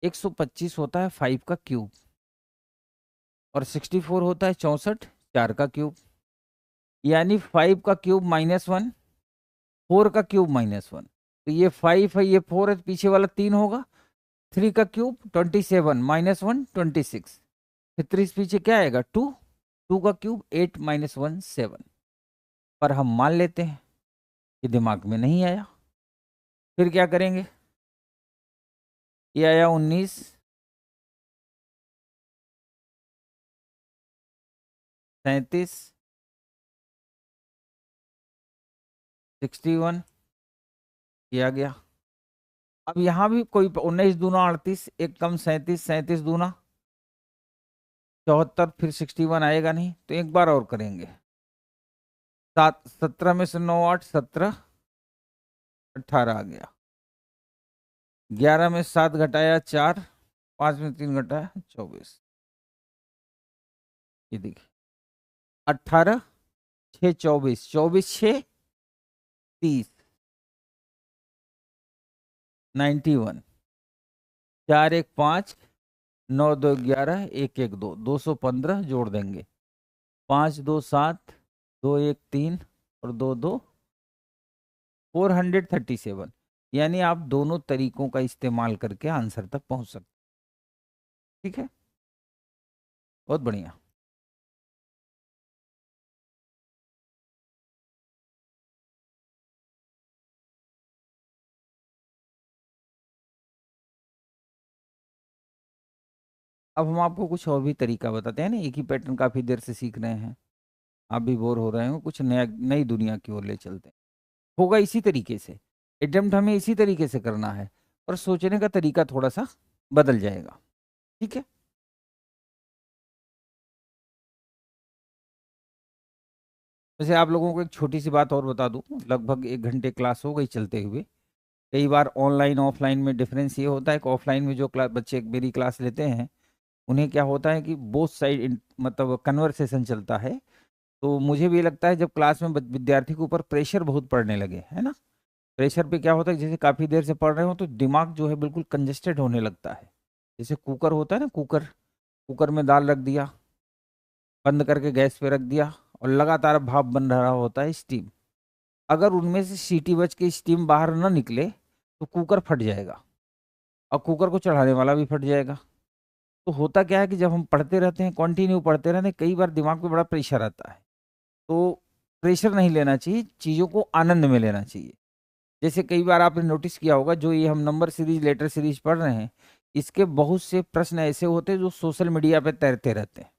125 होता है 5 का क्यूब, और 64 होता है 64, 4 का क्यूब। यानी 5 का क्यूब -1, 4 का क्यूब -1। तो ये 5 है, ये 4 है, पीछे वाला 3 होगा। 3 का क्यूब 27, -1 26, फिर 30 पीछे क्या आएगा? 2, 2 का क्यूब 8 -1 7। पर हम मान लेते हैं कि दिमाग में नहीं आया। फिर क्या करेंगे? ये आया 19, 37, 61, ये आ गया। अब यहाँ भी कोई 19 दूना 38, एक कम 37, 37 दूना 74, फिर 61 आएगा नहीं, तो एक बार और करेंगे। 17 में से 9 8 17, 18 आ गया। 11 में 7 घटाया 4, 5 में 3 घटाया 24। ये देखिए 18 6 24, 24 6 30, 91, 4 1 5, 9 2 11, 1 1 2, 215 जोड़ देंगे। 5 2 7, 2 1 3 और 2 2, 437। यानी आप दोनों तरीकों का इस्तेमाल करके आंसर तक पहुंच सकते। ठीक है, बहुत बढ़िया। अब हम आपको कुछ और भी तरीका बताते हैं ना, एक ही पैटर्न काफी देर से सीख रहे हैं, आप भी बोर हो रहे हो, कुछ नया नई दुनिया की ओर ले चलते हैं। होगा इसी तरीके से, अटेम्प्ट हमें इसी तरीके से करना है, पर सोचने का तरीका थोड़ा सा बदल जाएगा। ठीक है, वैसे आप लोगों को एक छोटी सी बात और बता दूं, लगभग 1 घंटे क्लास हो गई चलते हुए। कई बार ऑनलाइन ऑफलाइन में डिफरेंस ये होता है कि ऑफलाइन में जो क्लास बच्चे मेरी क्लास लेते हैं, उन्हें क्या होता है कि बोथ साइड मतलब कन्वर्सेशन चलता है। तो मुझे भी लगता है जब क्लास में विद्यार्थी के ऊपर प्रेशर बहुत पड़ने लगे, है ना, प्रेशर पे क्या होता है, जैसे काफ़ी देर से पढ़ रहे हो तो दिमाग जो है बिल्कुल कंजेस्टेड होने लगता है। जैसे कुकर होता है ना, कुकर, कुकर में दाल रख दिया, बंद करके गैस पे रख दिया, और लगातार भाप बन रहा होता है, स्टीम। अगर उनमें से सीटी बज के स्टीम बाहर ना निकले तो कुकर फट जाएगा, और कुकर को चढ़ाने वाला भी फट जाएगा। तो होता क्या है कि जब हम पढ़ते रहते हैं, कंटिन्यू पढ़ते रहते हैं, कई बार दिमाग पे बड़ा प्रेशर आता है। तो प्रेशर नहीं लेना चाहिए, चीज़ों को आनंद में लेना चाहिए। जैसे कई बार आपने नोटिस किया होगा, जो ये हम नंबर सीरीज लेटर सीरीज पढ़ रहे हैं, इसके बहुत से प्रश्न ऐसे होते हैं जो सोशल मीडिया पे तैरते रहते हैं।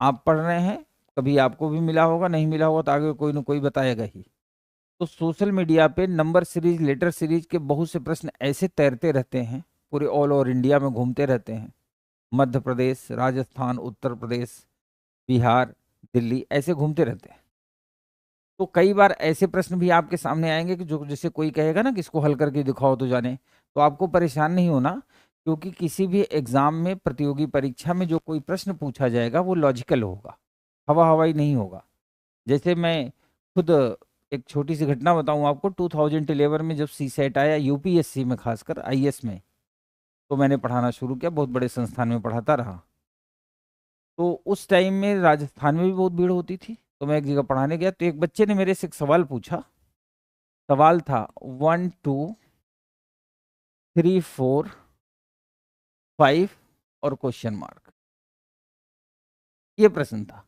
आप पढ़ रहे हैं, कभी आपको भी मिला होगा, नहीं मिला होगा तो आगे कोई ना कोई बताएगा ही। तो सोशल मीडिया पे नंबर सीरीज लेटर सीरीज के बहुत से प्रश्न ऐसे तैरते रहते हैं, पूरे ऑल ओवर इंडिया में घूमते रहते हैं। मध्य प्रदेश, राजस्थान, उत्तर प्रदेश, बिहार, दिल्ली, ऐसे घूमते रहते हैं। तो कई बार ऐसे प्रश्न भी आपके सामने आएंगे कि जो जैसे कोई कहेगा ना कि इसको हल करके दिखाओ तो जाने, तो आपको परेशान नहीं होना, क्योंकि किसी भी एग्जाम में, प्रतियोगी परीक्षा में जो कोई प्रश्न पूछा जाएगा वो लॉजिकल होगा, हवा हवाई नहीं होगा। जैसे मैं खुद एक छोटी सी घटना बताऊं आपको, 2011 में जब सीसेट आया यूपीएससी में, खासकर आईएएस में, तो मैंने पढ़ाना शुरू किया, बहुत बड़े संस्थान में पढ़ाता रहा। तो उस टाइम में राजस्थान में भी बहुत भीड़ होती थी, तो मैं एक जगह पढ़ाने गया, तो एक बच्चे ने मेरे से एक सवाल पूछा। सवाल था 1 2 3 4 5 और क्वेश्चन मार्क, ये प्रश्न था।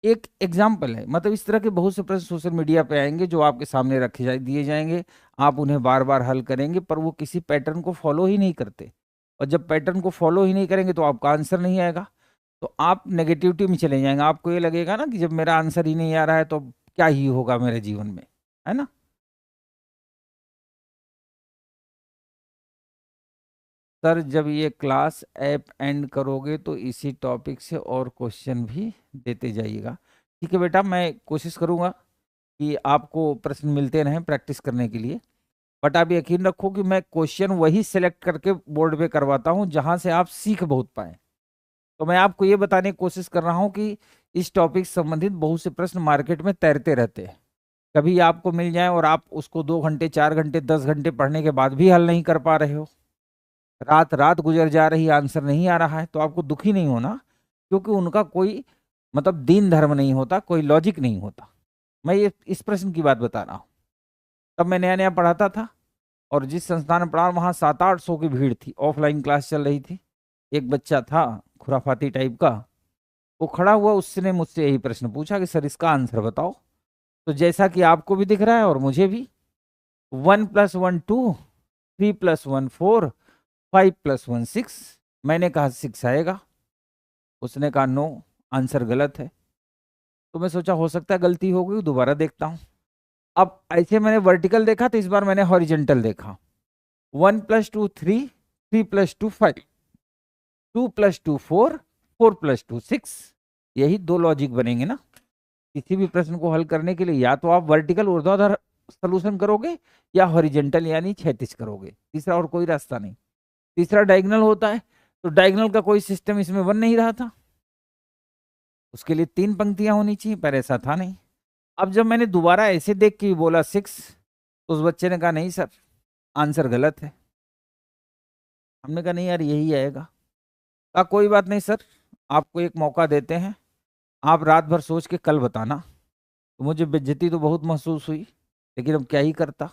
एक एग्जाम्पल है, मतलब इस तरह के बहुत से प्रश्न सोशल मीडिया पे आएंगे जो आपके सामने रखे दिए जाएंगे, आप उन्हें बार बार हल करेंगे, पर वो किसी पैटर्न को फॉलो ही नहीं करते, और जब पैटर्न को फॉलो ही नहीं करेंगे तो आपका आंसर नहीं आएगा, तो आप नेगेटिविटी में चले जाएंगे। आपको ये लगेगा ना कि जब मेरा आंसर ही नहीं आ रहा है तो क्या ही होगा मेरे जीवन में, है ना। सर जब ये क्लास ऐप एंड करोगे तो इसी टॉपिक से और क्वेश्चन भी देते जाइएगा। ठीक है बेटा, मैं कोशिश करूंगा कि आपको प्रश्न मिलते रहें प्रैक्टिस करने के लिए, बट आप यकीन रखो कि मैं क्वेश्चन वही सिलेक्ट करके बोर्ड पे करवाता हूं जहां से आप सीख बहुत पाए। तो मैं आपको ये बताने की कोशिश कर रहा हूं कि इस टॉपिक से संबंधित बहुत से प्रश्न मार्केट में तैरते रहते हैं, कभी आपको मिल जाए और आप उसको 2 घंटे 4 घंटे 10 घंटे पढ़ने के बाद भी हल नहीं कर पा रहे हो, रात रात गुजर जा रही, आंसर नहीं आ रहा है, तो आपको दुखी नहीं होना, क्योंकि उनका कोई मतलब दीन धर्म नहीं होता, कोई लॉजिक नहीं होता। मैं ये इस प्रश्न की बात बता रहा हूँ। तब मैं नया नया पढ़ाता था, और जिस संस्थान में पढ़ा वहाँ 700-800 की भीड़ थी, ऑफलाइन क्लास चल रही थी। एक बच्चा था खुराफाती टाइप का, वो खड़ा हुआ, उसने मुझसे यही प्रश्न पूछा कि सर इसका आंसर बताओ। तो जैसा कि आपको भी दिख रहा है और मुझे भी, 1+1 2, 3+1 4, 5+1 6। मैंने कहा 6 आएगा, उसने कहा नो, आंसर गलत है। तो मैं सोचा हो सकता है गलती हो गई, दोबारा देखता हूँ। अब ऐसे मैंने वर्टिकल देखा, तो इस बार मैंने हॉरिजेंटल देखा। 1+2 3, 3+2 5, 2+2 4, 4+2 6। यही दो लॉजिक बनेंगे ना किसी भी प्रश्न को हल करने के लिए, या तो आप वर्टिकल ऊर्ध्वाधर सॉल्यूशन करोगे या हॉरिजेंटल यानी क्षैतिज करोगे, तीसरा और कोई रास्ता नहीं। तीसरा डायगोनल होता है, तो डायगोनल का कोई सिस्टम इसमें बन नहीं रहा था, उसके लिए 3 पंक्तियां होनी चाहिए, पर ऐसा था नहीं। अब जब मैंने दोबारा ऐसे देख के बोला 6, तो उस बच्चे ने कहा नहीं सर आंसर गलत है। हमने कहा नहीं यार यही आएगा। कहा कोई बात नहीं सर, आपको एक मौका देते हैं, आप रात भर सोच के कल बताना। तो मुझे बेइज्जती तो बहुत महसूस हुई, लेकिन अब क्या ही करता।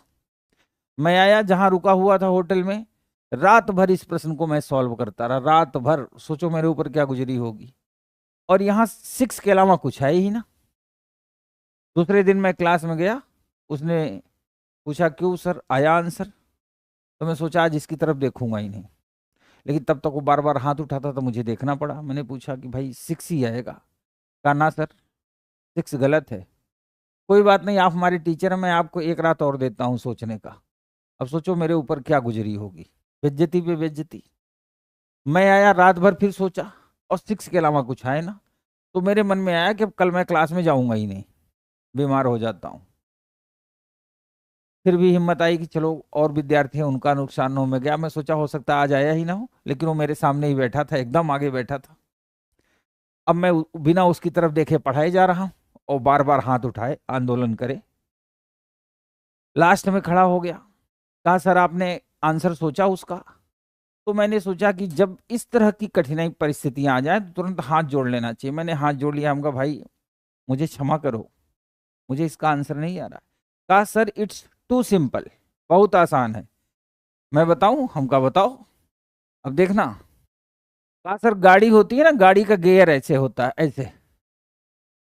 मैं आया जहां रुका हुआ था होटल में, रात भर इस प्रश्न को मैं सॉल्व करता रहा, रात भर। सोचो मेरे ऊपर क्या गुजरी होगी, और यहाँ 6 के अलावा कुछ है ही ना। दूसरे दिन मैं क्लास में गया, उसने पूछा क्यों सर आया आंसर, तो मैं सोचा आज इसकी तरफ देखूंगा ही नहीं, लेकिन तब तक वो बार बार हाथ उठाता था, मुझे देखना पड़ा। मैंने पूछा कि भाई 6 ही आएगा। कहा ना सर 6 गलत है। कोई बात नहीं, आप हमारे टीचर हैं, मैं आपको एक रात और देता हूँ सोचने का। अब सोचो मेरे ऊपर क्या गुजरी होगी, बेइज्जती पे बेइज्जती। मैं आया रात भर फिर सोचा, और 6 के अलावा कुछ आए ना, तो मेरे मन में आया कि अब कल मैं क्लास में जाऊंगा ही नहीं, बीमार हो जाता हूँ। फिर भी हिम्मत आई कि चलो और विद्यार्थी हैं उनका नुकसान हो। मैं गया, मैं सोचा हो सकता है आज आया ही ना हो, लेकिन वो मेरे सामने ही बैठा था, एकदम आगे बैठा था। अब मैं बिना उसकी तरफ देखे पढ़ाए जा रहा हूँ, और बार बार हाथ उठाए आंदोलन करे। लास्ट में खड़ा हो गया, कहा सर आपने आंसर सोचा उसका। तो मैंने सोचा कि जब इस तरह की कठिनाई परिस्थितियां आ जाए तो तुरंत हाथ जोड़ लेना चाहिए। मैंने हाथ जोड़ लिया, हमका भाई मुझे क्षमा करो, मुझे इसका आंसर नहीं आ रहा। कहा सर इट्स टू सिंपल, बहुत आसान है, मैं बताऊं। हमका बताओ, अब देखना। कहा सर गाड़ी होती है ना, गाड़ी का गियर ऐसे होता है, ऐसे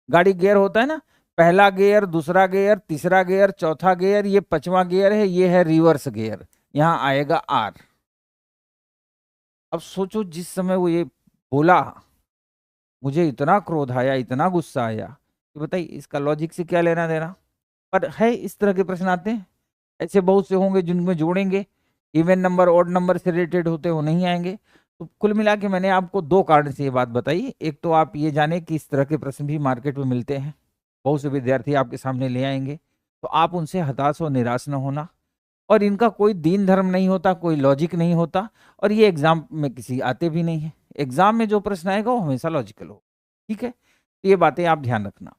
गाड़ी गियर होता है ना, पहला गियर, दूसरा गियर, तीसरा गियर, चौथा गियर, ये 5वां गियर है, ये है रिवर्स गियर, यहाँ आएगा आर। अब सोचो जिस समय वो ये बोला, मुझे इतना क्रोध आया, इतना गुस्सा आया कि बताइए इसका लॉजिक से क्या लेना देना। पर है इस तरह के प्रश्न आते हैं, ऐसे बहुत से होंगे जिनमें जोड़ेंगे, इवन नंबर ऑड नंबर से रिलेटेड होते वो नहीं आएंगे। तो कुल मिला के मैंने आपको 2 कारण से ये बात बताई। एक तो आप ये जाने कि इस तरह के प्रश्न भी मार्केट में मिलते हैं, बहुत से विद्यार्थी आपके सामने ले आएंगे, तो आप उनसे हताश और निराश न होना। और इनका कोई दीन धर्म नहीं होता, कोई लॉजिक नहीं होता, और ये एग्जाम में किसी आते भी नहीं है। एग्जाम में जो प्रश्न आएगा वो हमेशा लॉजिकल हो, ठीक है। तो ये बातें आप ध्यान रखना।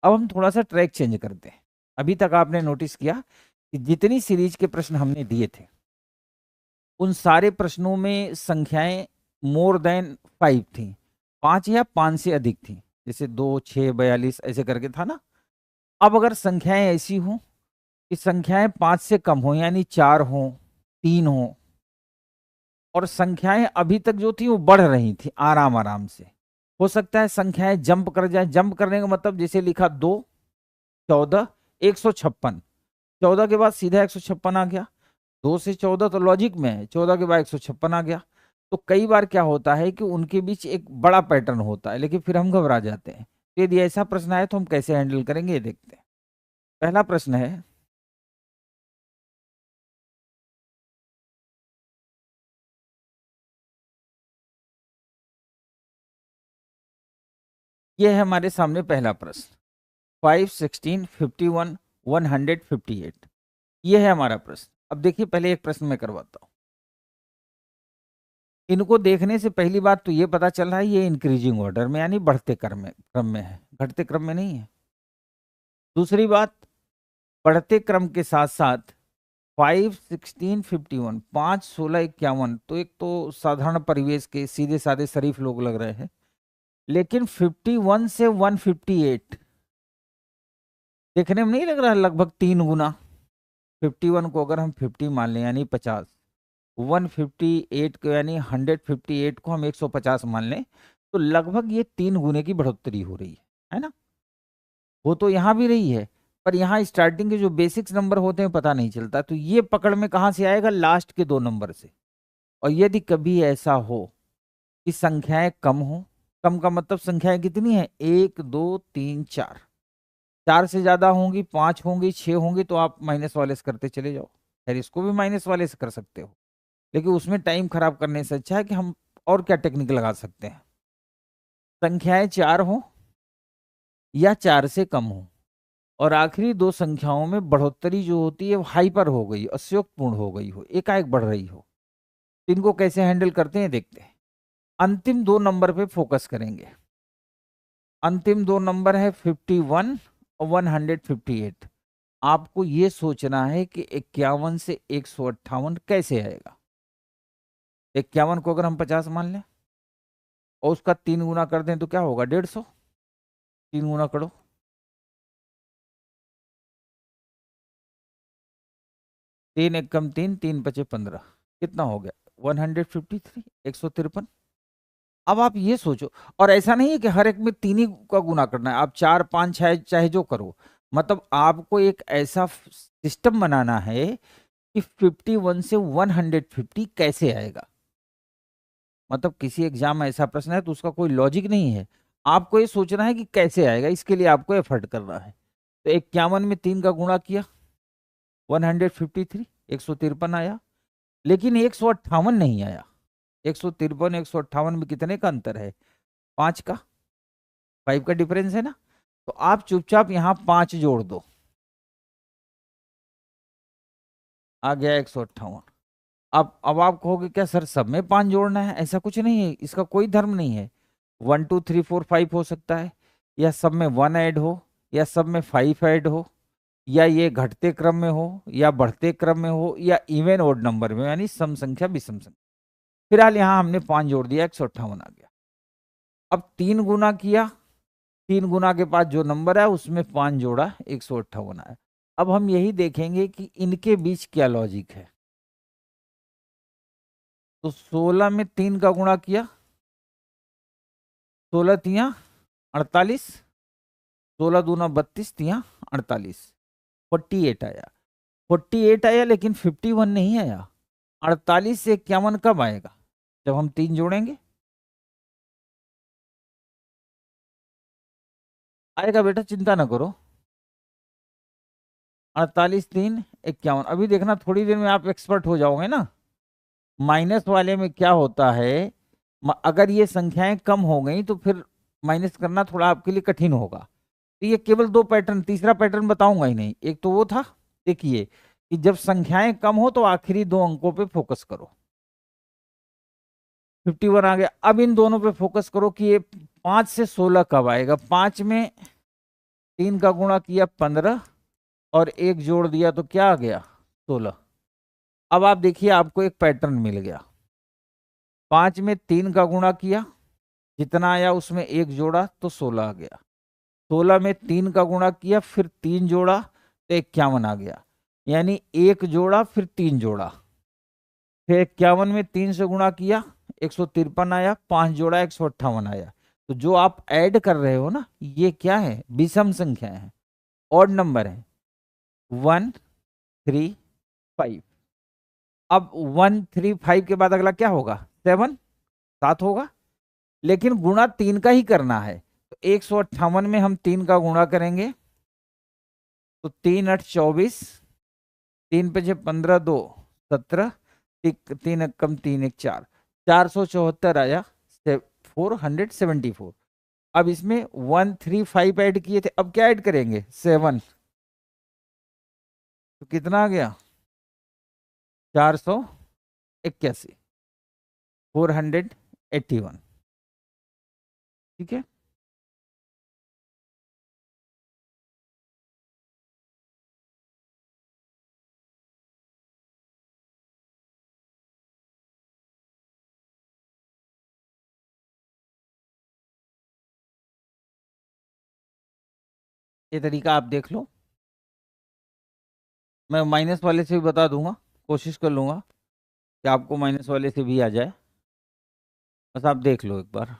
अब हम थोड़ा सा ट्रैक चेंज करते हैं। अभी तक आपने नोटिस किया कि जितनी सीरीज के प्रश्न हमने दिए थे उन सारे प्रश्नों में संख्याएं मोर देन 5 थी, 5 या 5 से अधिक थी, जैसे 2, 6, 42 ऐसे करके था ना। अब अगर संख्याएं ऐसी हों कि संख्याएं 5 से कम हो, यानी 4 हो, 3 हो, और संख्याएं अभी तक जो थी वो बढ़ रही थी आराम आराम से, हो सकता है संख्याएं जंप कर जाए। जंप करने का मतलब जैसे लिखा 2, 14, 156, 14 के बाद सीधा 156 आ गया, 2 से 14 तो लॉजिक में है, 14 के बाद 156 आ गया। तो कई बार क्या होता है कि उनके बीच एक बड़ा पैटर्न होता है, लेकिन फिर हम घबरा जाते हैं। तो यदि ऐसा प्रश्न आए तो हम कैसे हैंडल करेंगे, ये देखते हैं। पहला प्रश्न है, ये है हमारे सामने पहला प्रश्न, 5, 16, 51, 158, ये है हमारा प्रश्न। अब देखिए, पहले एक प्रश्न मैं करवाता हूं। इनको देखने से पहली बात तो ये पता चल रहा है ये इंक्रीजिंग ऑर्डर में, यानी बढ़ते क्रम में है, घटते क्रम में नहीं है। दूसरी बात, बढ़ते क्रम के साथ साथ 5, 16, 51, 5, 16, 51, तो एक तो साधारण परिवेश के सीधे साधे शरीफ लोग लग रहे हैं। लेकिन 51 से 158 देखने में नहीं लग रहा है लगभग 3 गुना। 51 को अगर हम 50 मान लें यानी 50, 158 को यानी 158 को हम 150 मान लें, तो लगभग ये 3 गुने की बढ़ोतरी हो रही है ना। वो तो यहाँ भी रही है, पर यहाँ स्टार्टिंग के जो बेसिक्स नंबर होते हैं पता नहीं चलता, तो ये पकड़ में कहाँ से आएगा, लास्ट के 2 नंबर से। और यदि कभी ऐसा हो कि संख्याएं कम हो, कम का मतलब संख्याएं कितनी है, 1, 2, 3, 4, 4 से ज्यादा होंगी, 5 होंगी, 6 होंगी, तो आप माइनस वाले से करते चले जाओ। खैर इसको भी माइनस वाले से कर सकते हो, लेकिन उसमें टाइम खराब करने से अच्छा है कि हम और क्या टेक्निक लगा सकते हैं। संख्याएं 4 हो या 4 से कम हो, और आखिरी 2 संख्याओं में बढ़ोतरी जो होती है वो हाइपर हो गई, अतिशयोक्तपूर्ण हो गई हो, एकाएक बढ़ रही हो। तो इनको कैसे हैंडल करते हैं देखते हैं। अंतिम 2 नंबर पे फोकस करेंगे। अंतिम 2 नंबर है 51 और 158। आपको ये सोचना है कि 51 से 158 कैसे आएगा। 51 को अगर हम 50 मान लें और उसका 3 गुना कर दें तो क्या होगा, 150। 3 गुना करो, 3 एक कम 3, 3 पचे 15, कितना हो गया, 153, 153। अब आप ये सोचो, और ऐसा नहीं है कि हर एक में 3 ही का गुना करना है, आप 4, 5, 6 चाहे जो करो। मतलब आपको एक ऐसा सिस्टम बनाना है कि 51 से 150 कैसे आएगा। मतलब किसी एग्जाम में ऐसा प्रश्न है तो उसका कोई लॉजिक नहीं है, आपको ये सोचना है कि कैसे आएगा, इसके लिए आपको एफर्ट करना है। तो 51 में 3 का गुणा किया, 153, 153 आया। लेकिन 158 नहीं आया। 153, 158 में कितने का अंतर है, 5 का, 5 का डिफरेंस है ना। तो आप चुपचाप यहाँ 5 जोड़ दो, आ गया 158। अब आप कहोगे क्या सर सब में 5 जोड़ना है, ऐसा कुछ नहीं है, इसका कोई धर्म नहीं है। 1, 2, 3, 4, 5 हो सकता है, या सब में 1 ऐड हो, या सब में 5 ऐड हो, या ये घटते क्रम में हो या बढ़ते क्रम में हो, या इवन ओड नंबर में, यानी सम संख्या विषम संख्या। फिलहाल यहाँ हमने 5 जोड़ दिया, 158 आ गया। अब 3 गुना किया, 3 गुना के बाद जो नंबर है उसमें 5 जोड़ा, 158 आया। अब हम यही देखेंगे कि इनके बीच क्या लॉजिक है। तो 16 में 3 का गुणा किया, 16 तिया 48, 16 दूना 32, तिया 48, 48 आया। 48 आया, लेकिन 51 नहीं आया। 48 से 51 कब आएगा, जब हम 3 जोड़ेंगे आएगा बेटा, चिंता ना करो। 48, 3, 51। अभी देखना थोड़ी देर में आप एक्सपर्ट हो जाओगे ना। माइनस वाले में क्या होता है, अगर ये संख्याएं कम हो गई तो फिर माइनस करना थोड़ा आपके लिए कठिन होगा। तो ये केवल 2 पैटर्न, तीसरा पैटर्न बताऊंगा ही नहीं। एक तो वो था, देखिए कि जब संख्याएं कम हो तो आखिरी 2 अंकों पे फोकस करो। 51 आ गया। अब इन दोनों पे फोकस करो कि ये 5 से 16 कब आएगा। 5 में 3 का गुणा किया 15 और 1 जोड़ दिया तो क्या आ गया 16। अब आप देखिए आपको एक पैटर्न मिल गया। 5 में 3 का गुणा किया, जितना आया उसमें 1 जोड़ा तो 16 आ गया। 16 में 3 का गुणा किया फिर 3 जोड़ा तो 51 आ गया। यानी 1 जोड़ा फिर 3 जोड़ा, फिर 51 में 3 से गुणा किया 153 आया, 5 जोड़ा 158 आया। तो जो आप ऐड कर रहे हो ना, ये क्या है, विषम संख्या है, ऑड नंबर है, 1 3 5। अब 1 3 5 के बाद अगला क्या होगा, 7 7 होगा, लेकिन गुणा 3 का ही करना है। तो 158 में हम 3 का गुणा करेंगे तो 3 8 24, 3 पे 15 2 17, 3 कम 3 1 4, 474 आया, 474। अब इसमें 1 3 5 ऐड किए थे, अब क्या ऐड करेंगे 7, तो कितना आ गया 481, 481। ठीक है। ये तरीका आप देख लो, मैं माइनस वाले से भी बता दूंगा, कोशिश कर लूंगा कि आपको माइनस वाले से भी आ जाए, बस आप देख लो एक बार।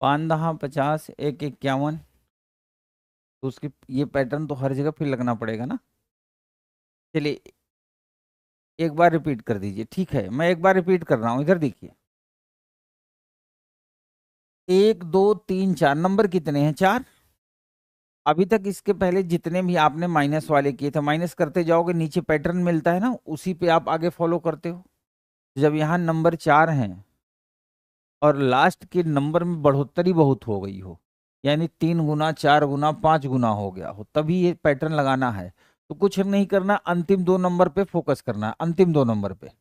पाँच दहा 50, 1 51, तो उसकी ये पैटर्न तो हर जगह फिर लगना पड़ेगा ना। चलिए एक बार रिपीट कर दीजिए, ठीक है, मैं एक बार रिपीट कर रहा हूँ, इधर देखिए। 1 2 3 4 नंबर कितने हैं, 4। अभी तक इसके पहले जितने भी आपने माइनस वाले किए थे, माइनस करते जाओगे नीचे पैटर्न मिलता है ना, उसी पे आप आगे फॉलो करते हो। जब यहाँ नंबर 4 हैं और लास्ट के नंबर में बढ़ोतरी बहुत हो गई हो, यानी 3 गुना 4 गुना 5 गुना हो गया हो, तभी ये पैटर्न लगाना है। तो कुछ नहीं करना, अंतिम 2 नंबर पे फोकस करना है, अंतिम 2 नंबर पे।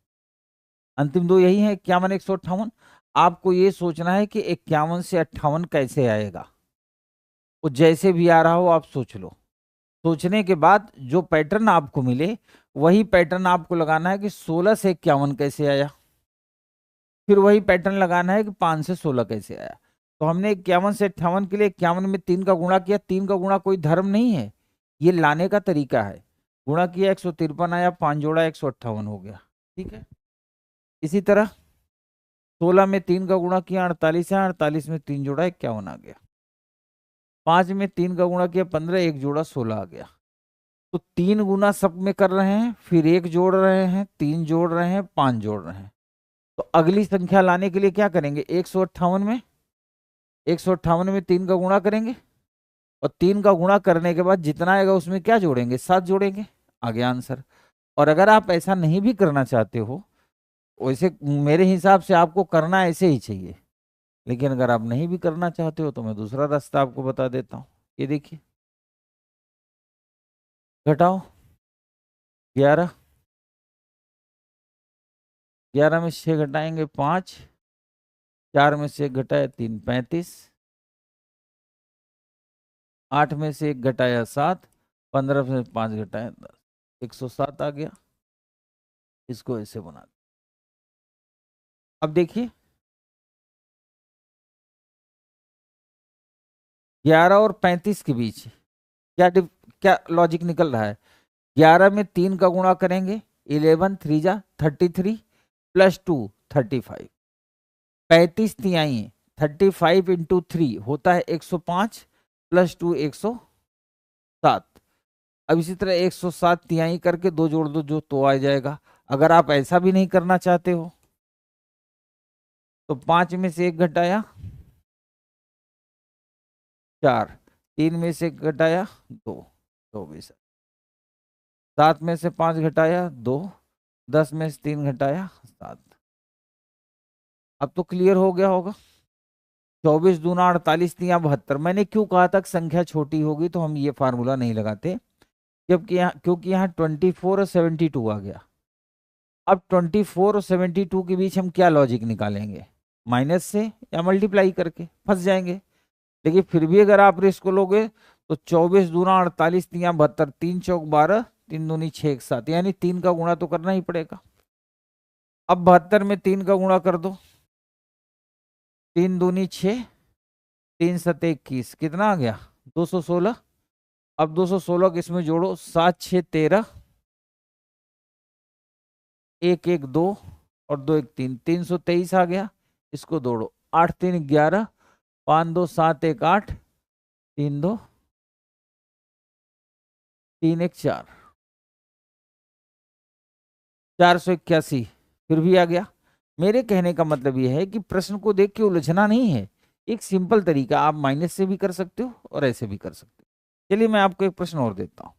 अंतिम 2 यही है 51 158। आपको ये सोचना है कि 51 से 58 कैसे आएगा, वो जैसे भी आ रहा हो आप सोच लो। सोचने के बाद जो पैटर्न आपको मिले वही पैटर्न आपको लगाना है कि 16 से 51 कैसे आया, फिर वही पैटर्न लगाना है कि 5 से 16 कैसे आया। तो हमने 51 से 58 के लिए 51 में 3 का गुणा किया, 3 का गुणा कोई धर्म नहीं है, ये लाने का तरीका है। गुणा किया 153 आया, 5 जोड़ा 158 हो गया। ठीक है। इसी तरह 16 में 3 का गुणा किया 48 है, 48 में 3 जोड़ा 51 आ गया। 5 में 3 का गुणा किया 15, 1 जोड़ा 16 आ गया। तो 3 गुना सब में कर रहे हैं, फिर 1 जोड़ रहे हैं, 3 जोड़ रहे हैं, 5 जोड़ रहे हैं। तो अगली संख्या लाने के लिए क्या करेंगे, 158 में 3 का गुणा करेंगे, और 3 का गुणा करने के बाद जितना आएगा उसमें क्या जोड़ेंगे, 7 जोड़ेंगे, आ गया आंसर। और अगर आप ऐसा नहीं भी करना चाहते हो, वैसे मेरे हिसाब से आपको करना ऐसे ही चाहिए, लेकिन अगर आप नहीं भी करना चाहते हो तो मैं दूसरा रास्ता आपको बता देता हूँ। ये देखिए, घटाओ 11, 11 में 6 घटाएंगे 5, 4 में से 1 घटाया 3, 35, 8 में से 1 घटाया 7, 15 में से 5 घटाया 10, 107 आ गया। इसको ऐसे बना दो। अब देखिए 11 और 35 के बीच क्या लॉजिक निकल रहा है। 11 में 3 का गुणा करेंगे 11 3 जा 33 प्लस 2 35, 35 तिहाई है, 35 इंटू 3 होता है 105 प्लस 2 107। अब इसी तरह 107 तिहाई करके 2 जोड़ दो जो तो आ जाएगा। अगर आप ऐसा भी नहीं करना चाहते हो तो 5 में से 1 घटाया 4, 3 में से 1 घटाया 2, 24, 7 में से 5 घटाया 2, 10 में से 3 घटाया 7। अब तो क्लियर हो गया होगा। 24 दूना 48 तिया 72। मैंने क्यों कहा था कि संख्या छोटी होगी तो हम ये फार्मूला नहीं लगाते, जबकि यहाँ क्योंकि यहाँ 24 और 72 आ गया। अब 24 और 72 के बीच हम क्या लॉजिक निकालेंगे, माइनस से या मल्टीप्लाई करके, फंस जाएंगे। लेकिन फिर भी अगर आप इसको लोगे तो 24 दूना 48 तिया 72, 3 चौक 12, 3 दूनी 6 एक 7, यानी 3 का गुणा तो करना ही पड़ेगा। अब 72 में 3 का गुणा कर दो, 3 दूनी 6, 3 सत 21, कितना आ गया 216। अब 216 को इसमें जोड़ो, 7 6 13, 1 1 2 और 2 1 3, 323 आ गया। इसको जोड़ो, 8 3 11, 5 2 7 1 8, 3 2 3 1 4, 481 फिर भी आ गया। मेरे कहने का मतलब यह है कि प्रश्न को देख के उलझना नहीं है। एक सिंपल तरीका, आप माइनस से भी कर सकते हो और ऐसे भी कर सकते हो। चलिए मैं आपको एक प्रश्न और देता हूं।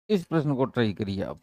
इस प्रश्न को ट्राई करिए आप।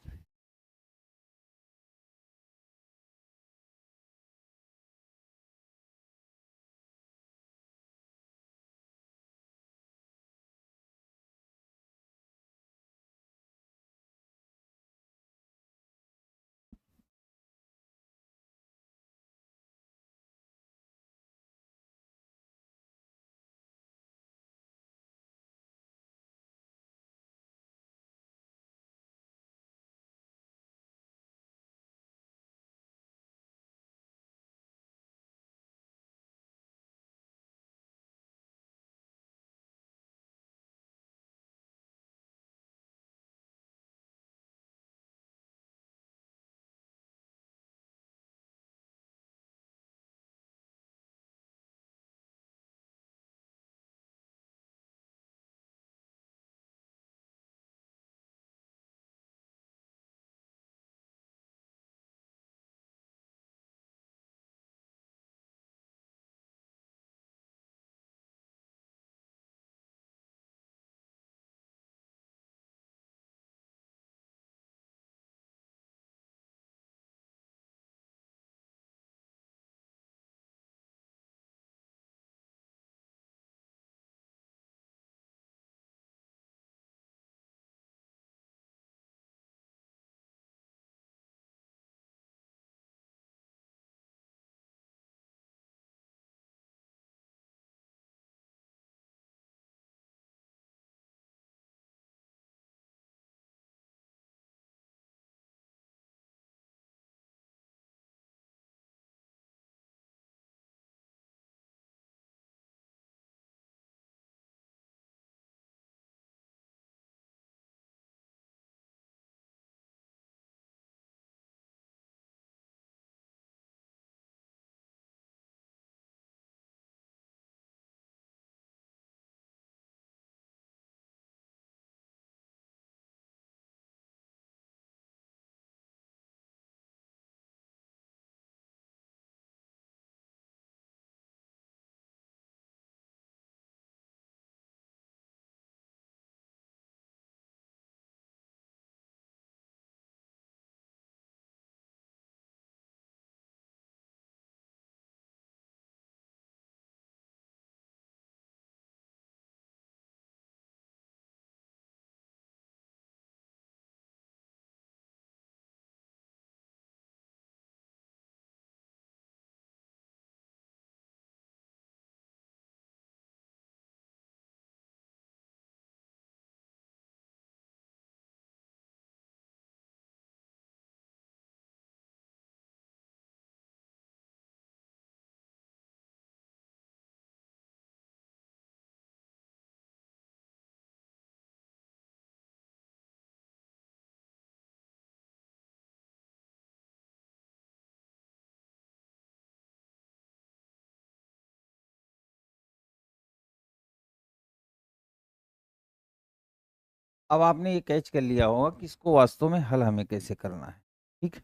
अब आपने ये कैच कर लिया होगा कि इसको वास्तव में हल हमें कैसे करना है। ठीक,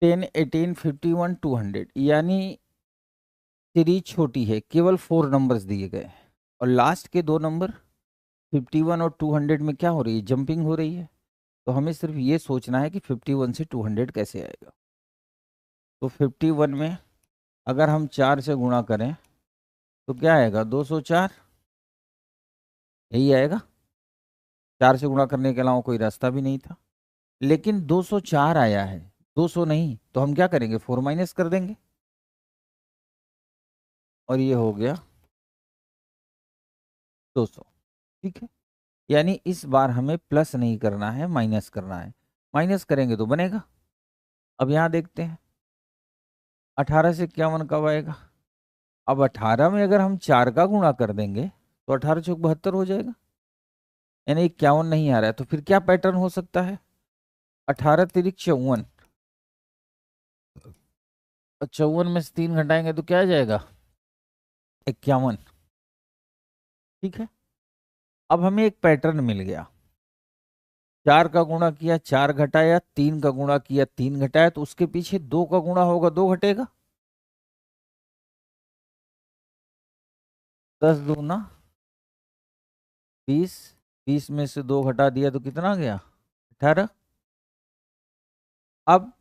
10, 18, 51, 200, यानी सीरीज छोटी है, केवल 4 नंबर्स दिए गए हैं और लास्ट के 2 नंबर 51 और 200 में क्या हो रही है, जंपिंग हो रही है। तो हमें सिर्फ ये सोचना है कि 51 से 200 कैसे आएगा। तो 51 में अगर हम 4 से गुणा करें तो क्या आएगा, 204, यही आएगा। 4 से गुणा करने के अलावा कोई रास्ता भी नहीं था, लेकिन 204 आया है, 200 नहीं। तो हम क्या करेंगे, 4 माइनस कर देंगे और ये हो गया 200। ठीक है, यानी इस बार हमें प्लस नहीं करना है, माइनस करना है। माइनस करेंगे तो बनेगा। अब यहाँ देखते हैं 18 से 51 कब आएगा। अब 18 में अगर हम 4 का गुणा कर देंगे तो 18 चौक 72 हो जाएगा, यानी 51 नहीं आ रहा है। तो फिर क्या पैटर्न हो सकता है, 18 तिरिक 54, और 54 में से 3 घटाएंगे तो क्या आ जाएगा, 51। ठीक है, अब हमें एक पैटर्न मिल गया। 4 का गुणा किया 4 घटाया, 3 का गुणा किया 3 घटाया, तो उसके पीछे 2 का गुणा होगा 2 घटेगा। 10 दूना 20, 20 में से 2 घटा दिया तो कितना गया, 18। अब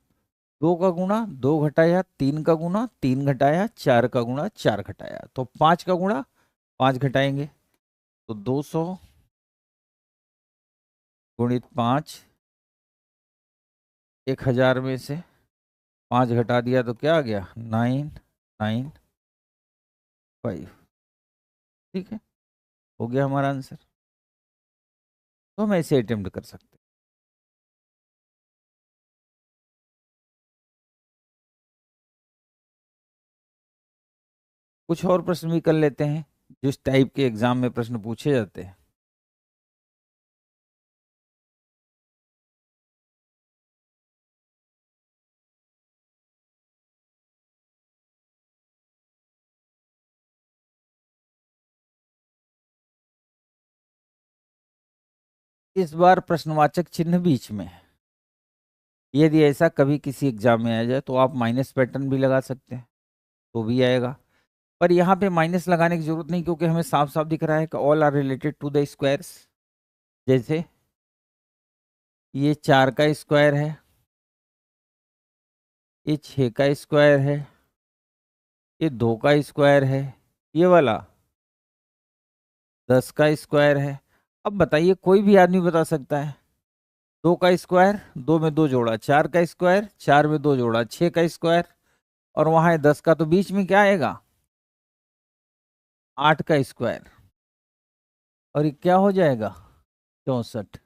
2 का गुणा 2 घटाया, 3 का गुणा 3 घटाया, 4 का गुणा 4 घटाया, तो 5 का गुणा 5 घटाएंगे। तो 200 गुणित 5, 1000 में से 5 घटा दिया तो क्या आ गया, 995। ठीक है, हो गया हमारा आंसर। तो हम ऐसे अटेम्प्ट कर सकते हैं। कुछ और प्रश्न भी कर लेते हैं जिस टाइप के एग्जाम में प्रश्न पूछे जाते हैं। इस बार प्रश्नवाचक चिन्ह बीच में है। यदि ऐसा कभी किसी एग्जाम में आ जाए तो आप माइनस पैटर्न भी लगा सकते हैं, तो भी आएगा। पर यहाँ पे माइनस लगाने की जरूरत नहीं, क्योंकि हमें साफ साफ दिख रहा है कि all are related to the squares. जैसे ये 4 का स्क्वायर है, ये 6 का स्क्वायर है, ये 2 का स्क्वायर है, ये वाला 10 का स्क्वायर है। अब बताइए, कोई भी आदमी बता सकता है, 2 का स्क्वायर 2 में 2 जोड़ा, 4 का स्क्वायर 4 में 2 जोड़ा, 6 का स्क्वायर, और वहां है 10 का, तो बीच में क्या आएगा, 8 का स्क्वायर, और ये क्या हो जाएगा, 64,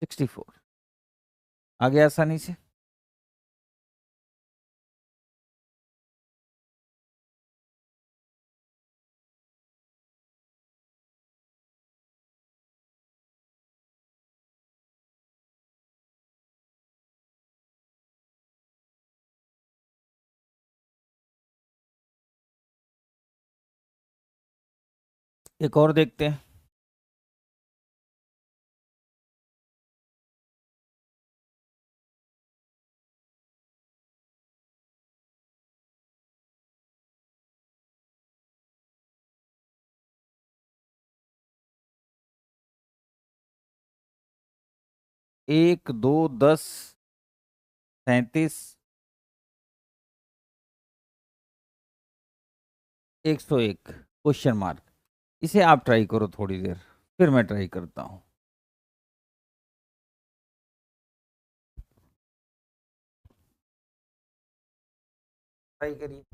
64। आगे आसानी से। एक और देखते हैं। एक, दो, 10, 37, 101, क्वेश्चन मार्क। इसे आप ट्राई करो थोड़ी देर, फिर मैं ट्राई करता हूँ। ट्राई करिए।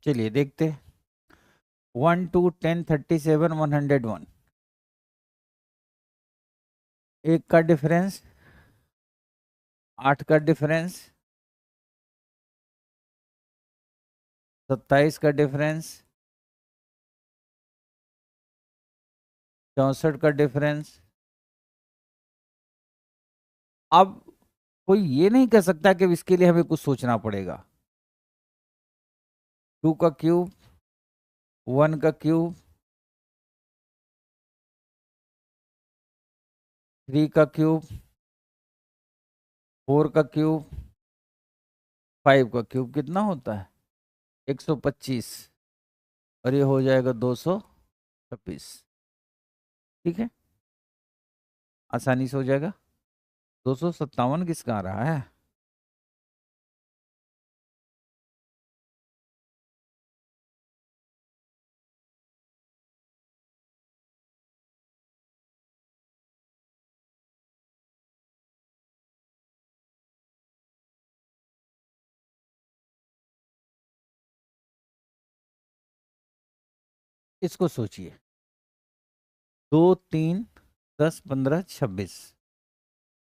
चलिए देखते। 1 2 10 37 101, एक का डिफरेंस, 8 का डिफरेंस, 27 का डिफरेंस, 64 का डिफरेंस। अब कोई ये नहीं कह सकता कि इसके लिए हमें कुछ सोचना पड़ेगा। 2 का क्यूब, 1 का क्यूब, 3 का क्यूब, 4 का क्यूब, 5 का क्यूब कितना होता है? 125। और ये हो जाएगा 226। ठीक है, आसानी से हो जाएगा। 257 किसका आ रहा है? इसको सोचिए। 2 3 10 15 26,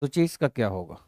सोचिए इसका क्या होगा।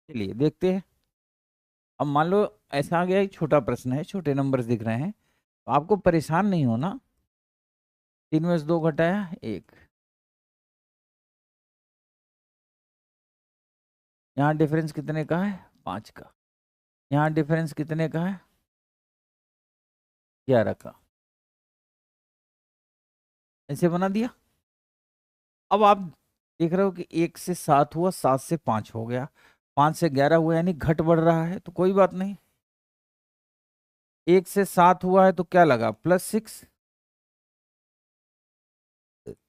चलिए देखते हैं। अब मान लो ऐसा आ गया, एक छोटा प्रश्न है, छोटे नंबर्स दिख रहे हैं, तो आपको परेशान नहीं होना। 3 में से 2 घटाया 1, यहाँ डिफरेंस कितने का है? 5 का। यहाँ डिफरेंस कितने का है? 11 का। ऐसे बना दिया। अब आप देख रहे हो कि 1 से 7 हुआ, 7 से 5 हो गया, 5 से 11 हुआ, यानी घट बढ़ रहा है, तो कोई बात नहीं। 1 से 7 हुआ है तो क्या लगा? +6।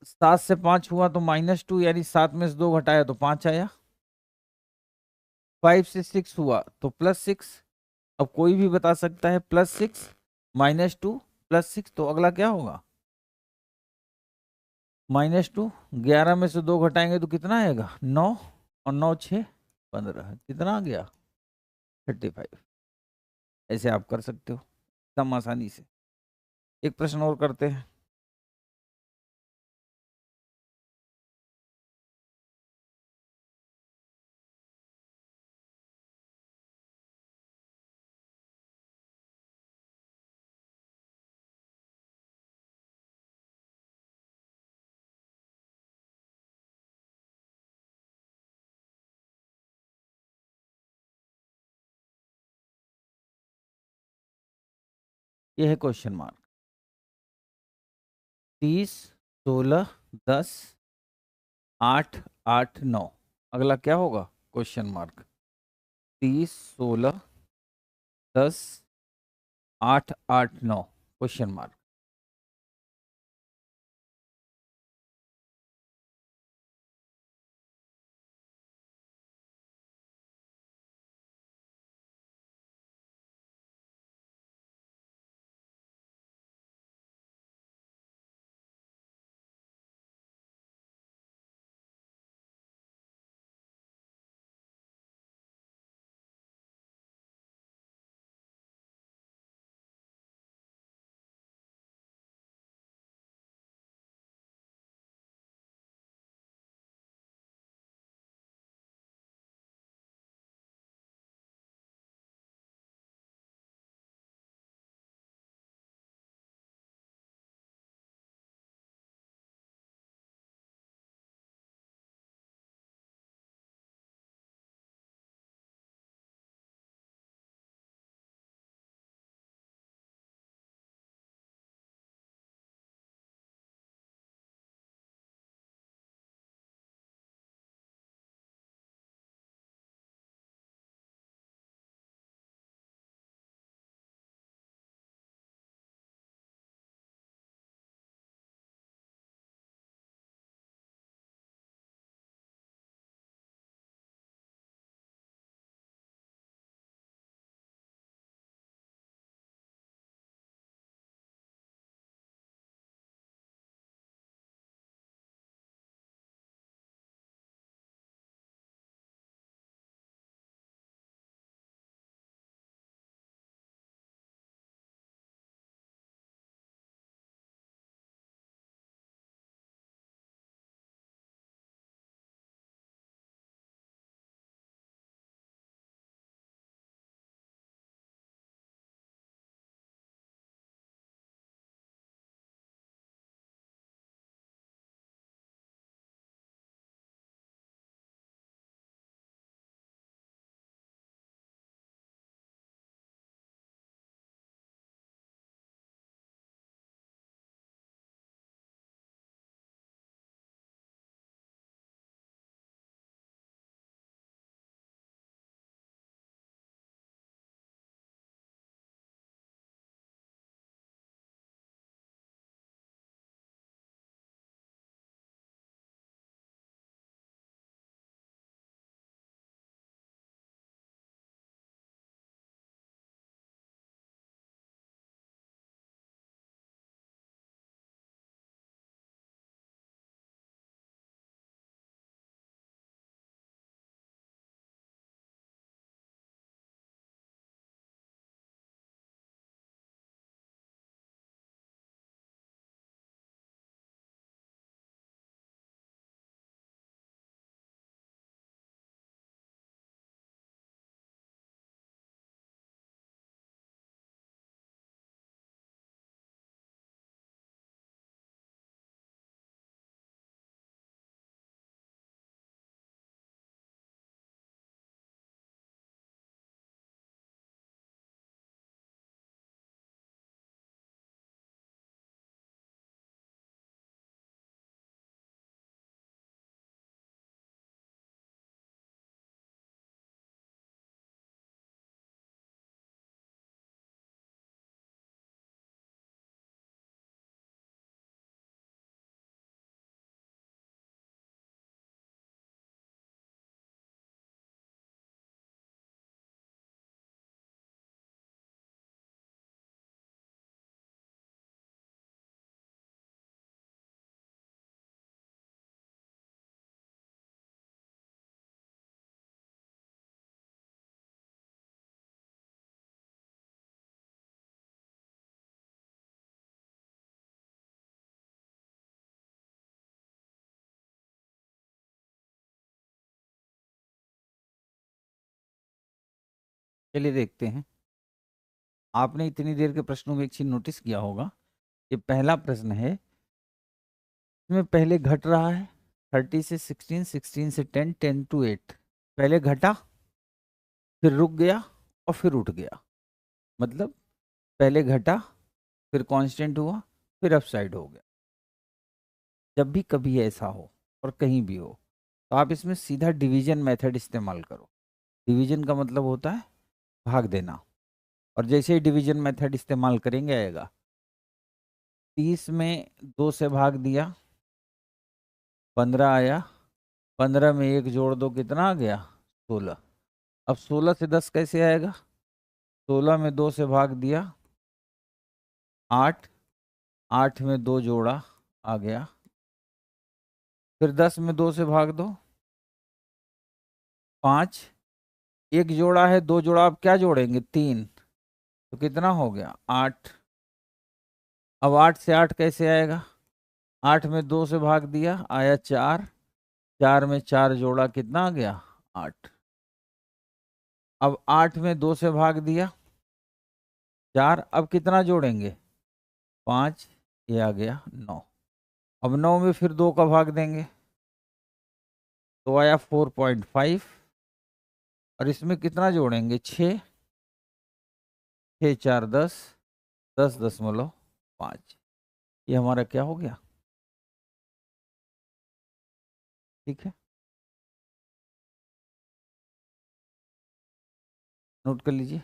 7 से 5 हुआ तो -2, यानी 7 में से 2 घटाया तो 5 आया। 5 से 6 हुआ तो +6। अब कोई भी बता सकता है +6 -2 +6, तो अगला क्या होगा? -2। 11 में से 2 घटाएंगे तो कितना आएगा? 9, और 9 6 15, कितना आ गया? 35। ऐसे आप कर सकते हो एकदम आसानी से। एक प्रश्न और करते हैं। ये है क्वेश्चन मार्क। 30 16 10 8 8 9, अगला क्या होगा? Question mark. 30 16 10 8 8 9, question mark. चलिए देखते हैं। आपने इतनी देर के प्रश्नों में एक चीज नोटिस किया होगा, ये पहला प्रश्न है, इसमें पहले घट रहा है 30 से 16, 16 से 10, 10 to 8। पहले घटा, फिर रुक गया और फिर उठ गया। मतलब पहले घटा, फिर कांस्टेंट हुआ, फिर अपसाइड हो गया। जब भी कभी ऐसा हो और कहीं भी हो तो आप इसमें सीधा डिवीजन मेथड इस्तेमाल करो। डिवीजन का मतलब होता है भाग देना, और जैसे ही डिवीजन मेथड इस्तेमाल करेंगे आएगा 30 में 2 से भाग दिया 15 आया, 15 में 1 जोड़ दो कितना आ गया 16। अब 16 से 10 कैसे आएगा, 16 में 2 से भाग दिया 8, 8 में 2 जोड़ा आ गया, फिर 10 में 2 से भाग दो 5, 1 जोड़ा है 2 जोड़ा, आप क्या जोड़ेंगे 3, तो कितना हो गया 8। अब 8 से 8 कैसे आएगा, 8 में 2 से भाग दिया आया 4, 4 में 4 जोड़ा कितना आ गया 8। अब 8 में 2 से भाग दिया 4, अब कितना जोड़ेंगे 5, ये आ गया 9। अब 9 में फिर 2 का भाग देंगे तो आया 4.5, और इसमें कितना जोड़ेंगे 6, 6 4 10, 10.5। ये हमारा क्या हो गया, ठीक है, नोट कर लीजिए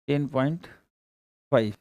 10.5।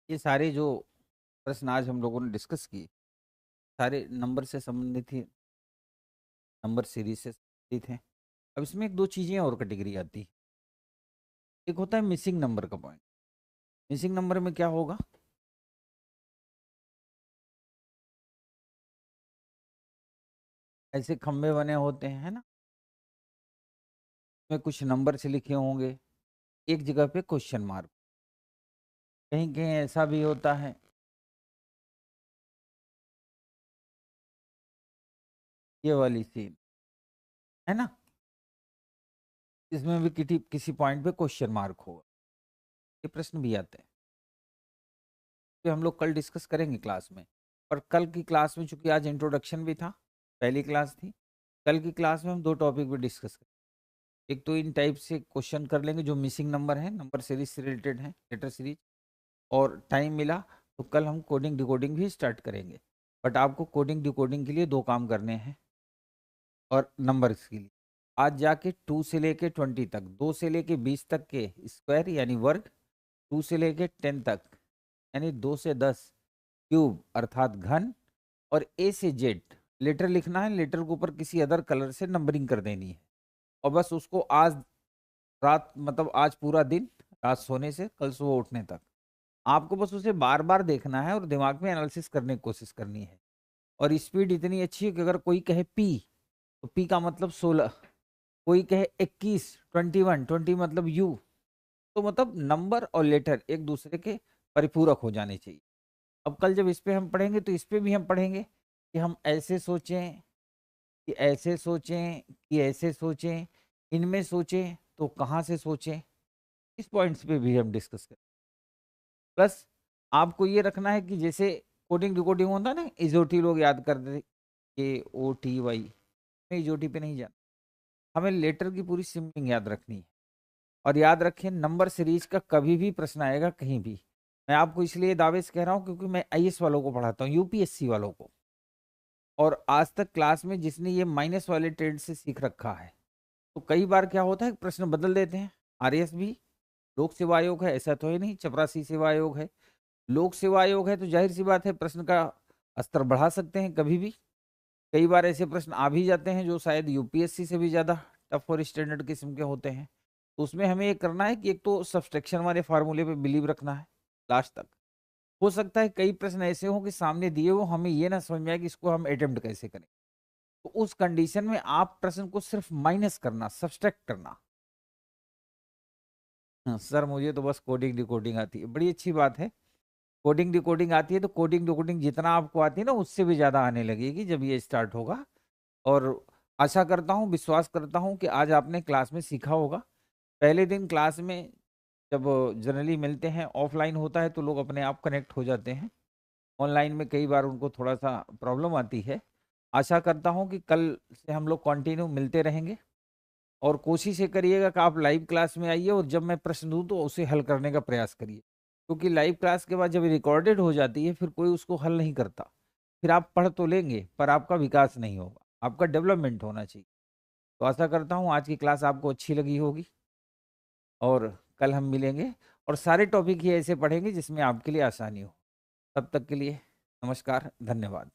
ये सारे जो प्रश्न आज हम लोगों ने डिस्कस किए सारे नंबर से संबंधित ही, नंबर सीरीज से संबंधित हैं। अब इसमें एक दो चीज़ें और कैटेगरी आती है। एक होता है मिसिंग नंबर का पॉइंट। मिसिंग नंबर में क्या होगा, ऐसे खंबे बने होते हैं है ना, में कुछ नंबर से लिखे होंगे, एक जगह पे क्वेश्चन मार्क। कहीं कहीं ऐसा भी होता है, ये वाली सीन है ना, इसमें भी किसी पॉइंट पे क्वेश्चन मार्क होगा। ये प्रश्न भी आते हैं, तो हम लोग कल डिस्कस करेंगे क्लास में। और कल की क्लास में चूंकि आज इंट्रोडक्शन भी था, पहली क्लास थी, कल की क्लास में हम दो टॉपिक पे डिस्कस करेंगे। एक तो इन टाइप से क्वेश्चन कर लेंगे जो मिसिंग नंबर है, नंबर सीरीज से रिलेटेड है, लेटर सीरीज। और टाइम मिला तो कल हम कोडिंग डिकोडिंग भी स्टार्ट करेंगे। बट आपको कोडिंग डिकोडिंग के लिए दो काम करने हैं, और नंबर्स के लिए आज जाके 2 से लेके 20 तक, 2 से लेके 20 तक के स्क्वायर यानी वर्ग, 2 से लेके 10 तक यानी 2 से 10 क्यूब अर्थात घन, और ए से जेड लेटर लिखना है, लेटर के ऊपर किसी अदर कलर से नंबरिंग कर देनी है, और बस उसको आज रात मतलब आज पूरा दिन, रात सोने से कल सुबह उठने तक आपको बस उसे बार बार देखना है और दिमाग में एनालिसिस करने की कोशिश करनी है। और स्पीड इतनी अच्छी है कि अगर कोई कहे पी तो पी का मतलब 16, कोई कहे 21, 21, 20 मतलब यू, तो मतलब नंबर और लेटर एक दूसरे के परिपूरक हो जाने चाहिए। अब कल जब इस पे हम पढ़ेंगे तो इस पे भी हम पढ़ेंगे कि हम ऐसे सोचें कि ऐसे सोचें कि ऐसे सोचें, इनमें सोचें तो कहाँ से सोचें, इस पॉइंट्स पे भी हम डिस्कस करें। प्लस आपको ये रखना है कि जैसे कोडिंग डिकोडिंग होता है ना, इजोटी लोग याद करते के ओ टी वाई, में इजोटी पे नहीं जाना, हमें लेटर की पूरी सिम्बलिंग याद रखनी है। और याद रखें नंबर सीरीज का कभी भी प्रश्न आएगा कहीं भी, मैं आपको इसलिए दावे से कह रहा हूँ क्योंकि मैं आईएएस वालों को पढ़ाता हूँ, यूपीएससी वालों को, और आज तक क्लास में जिसने ये माइनस वाले ट्रेड से सीख रखा है, तो कई बार क्या होता है प्रश्न बदल देते हैं। आरएएस भी लोक सेवा आयोग है ऐसा तो है नहीं, चपरासी सेवा आयोग है, लोक सेवा आयोग है तो जाहिर सी बात है प्रश्न का स्तर बढ़ा सकते हैं कभी भी। कई बार ऐसे प्रश्न आ भी जाते हैं जो शायद यूपीएससी से भी ज़्यादा टफ और स्टैंडर्ड किस्म के होते हैं, तो उसमें हमें ये करना है कि एक तो सब्सट्रैक्शन वाले फार्मूले पे बिलीव रखना है लास्ट तक। हो सकता है कई प्रश्न ऐसे हों कि सामने दिए हो हमें ये ना समझ में आए कि इसको हम अटेम्प्ट कैसे करें, तो उस कंडीशन में आप प्रश्न को सिर्फ माइनस करना, सब्सट्रैक्ट करना। हाँ, सर मुझे तो बस कोडिंग डिकोडिंग आती है, बड़ी अच्छी बात है। कोडिंग डिकोडिंग आती है तो कोडिंग डिकोडिंग जितना आपको आती है ना उससे भी ज़्यादा आने लगेगी जब ये स्टार्ट होगा। और आशा करता हूँ, विश्वास करता हूँ कि आज आपने क्लास में सीखा होगा। पहले दिन क्लास में जब जनरली मिलते हैं ऑफलाइन होता है तो लोग अपने आप कनेक्ट हो जाते हैं, ऑनलाइन में कई बार उनको थोड़ा सा प्रॉब्लम आती है। आशा करता हूँ कि कल से हम लोग कंटिन्यू मिलते रहेंगे, और कोशिश ये करिएगा कि आप लाइव क्लास में आइए और जब मैं प्रश्न दूँ तो उसे हल करने का प्रयास करिए, क्योंकि लाइव क्लास के बाद जब रिकॉर्डेड हो जाती है फिर कोई उसको हल नहीं करता, फिर आप पढ़ तो लेंगे पर आपका विकास नहीं होगा, आपका डेवलपमेंट होना चाहिए। तो आशा करता हूँ आज की क्लास आपको अच्छी लगी होगी, और कल हम मिलेंगे और सारे टॉपिक ही ऐसे पढ़ेंगे जिसमें आपके लिए आसानी हो। तब तक के लिए नमस्कार, धन्यवाद।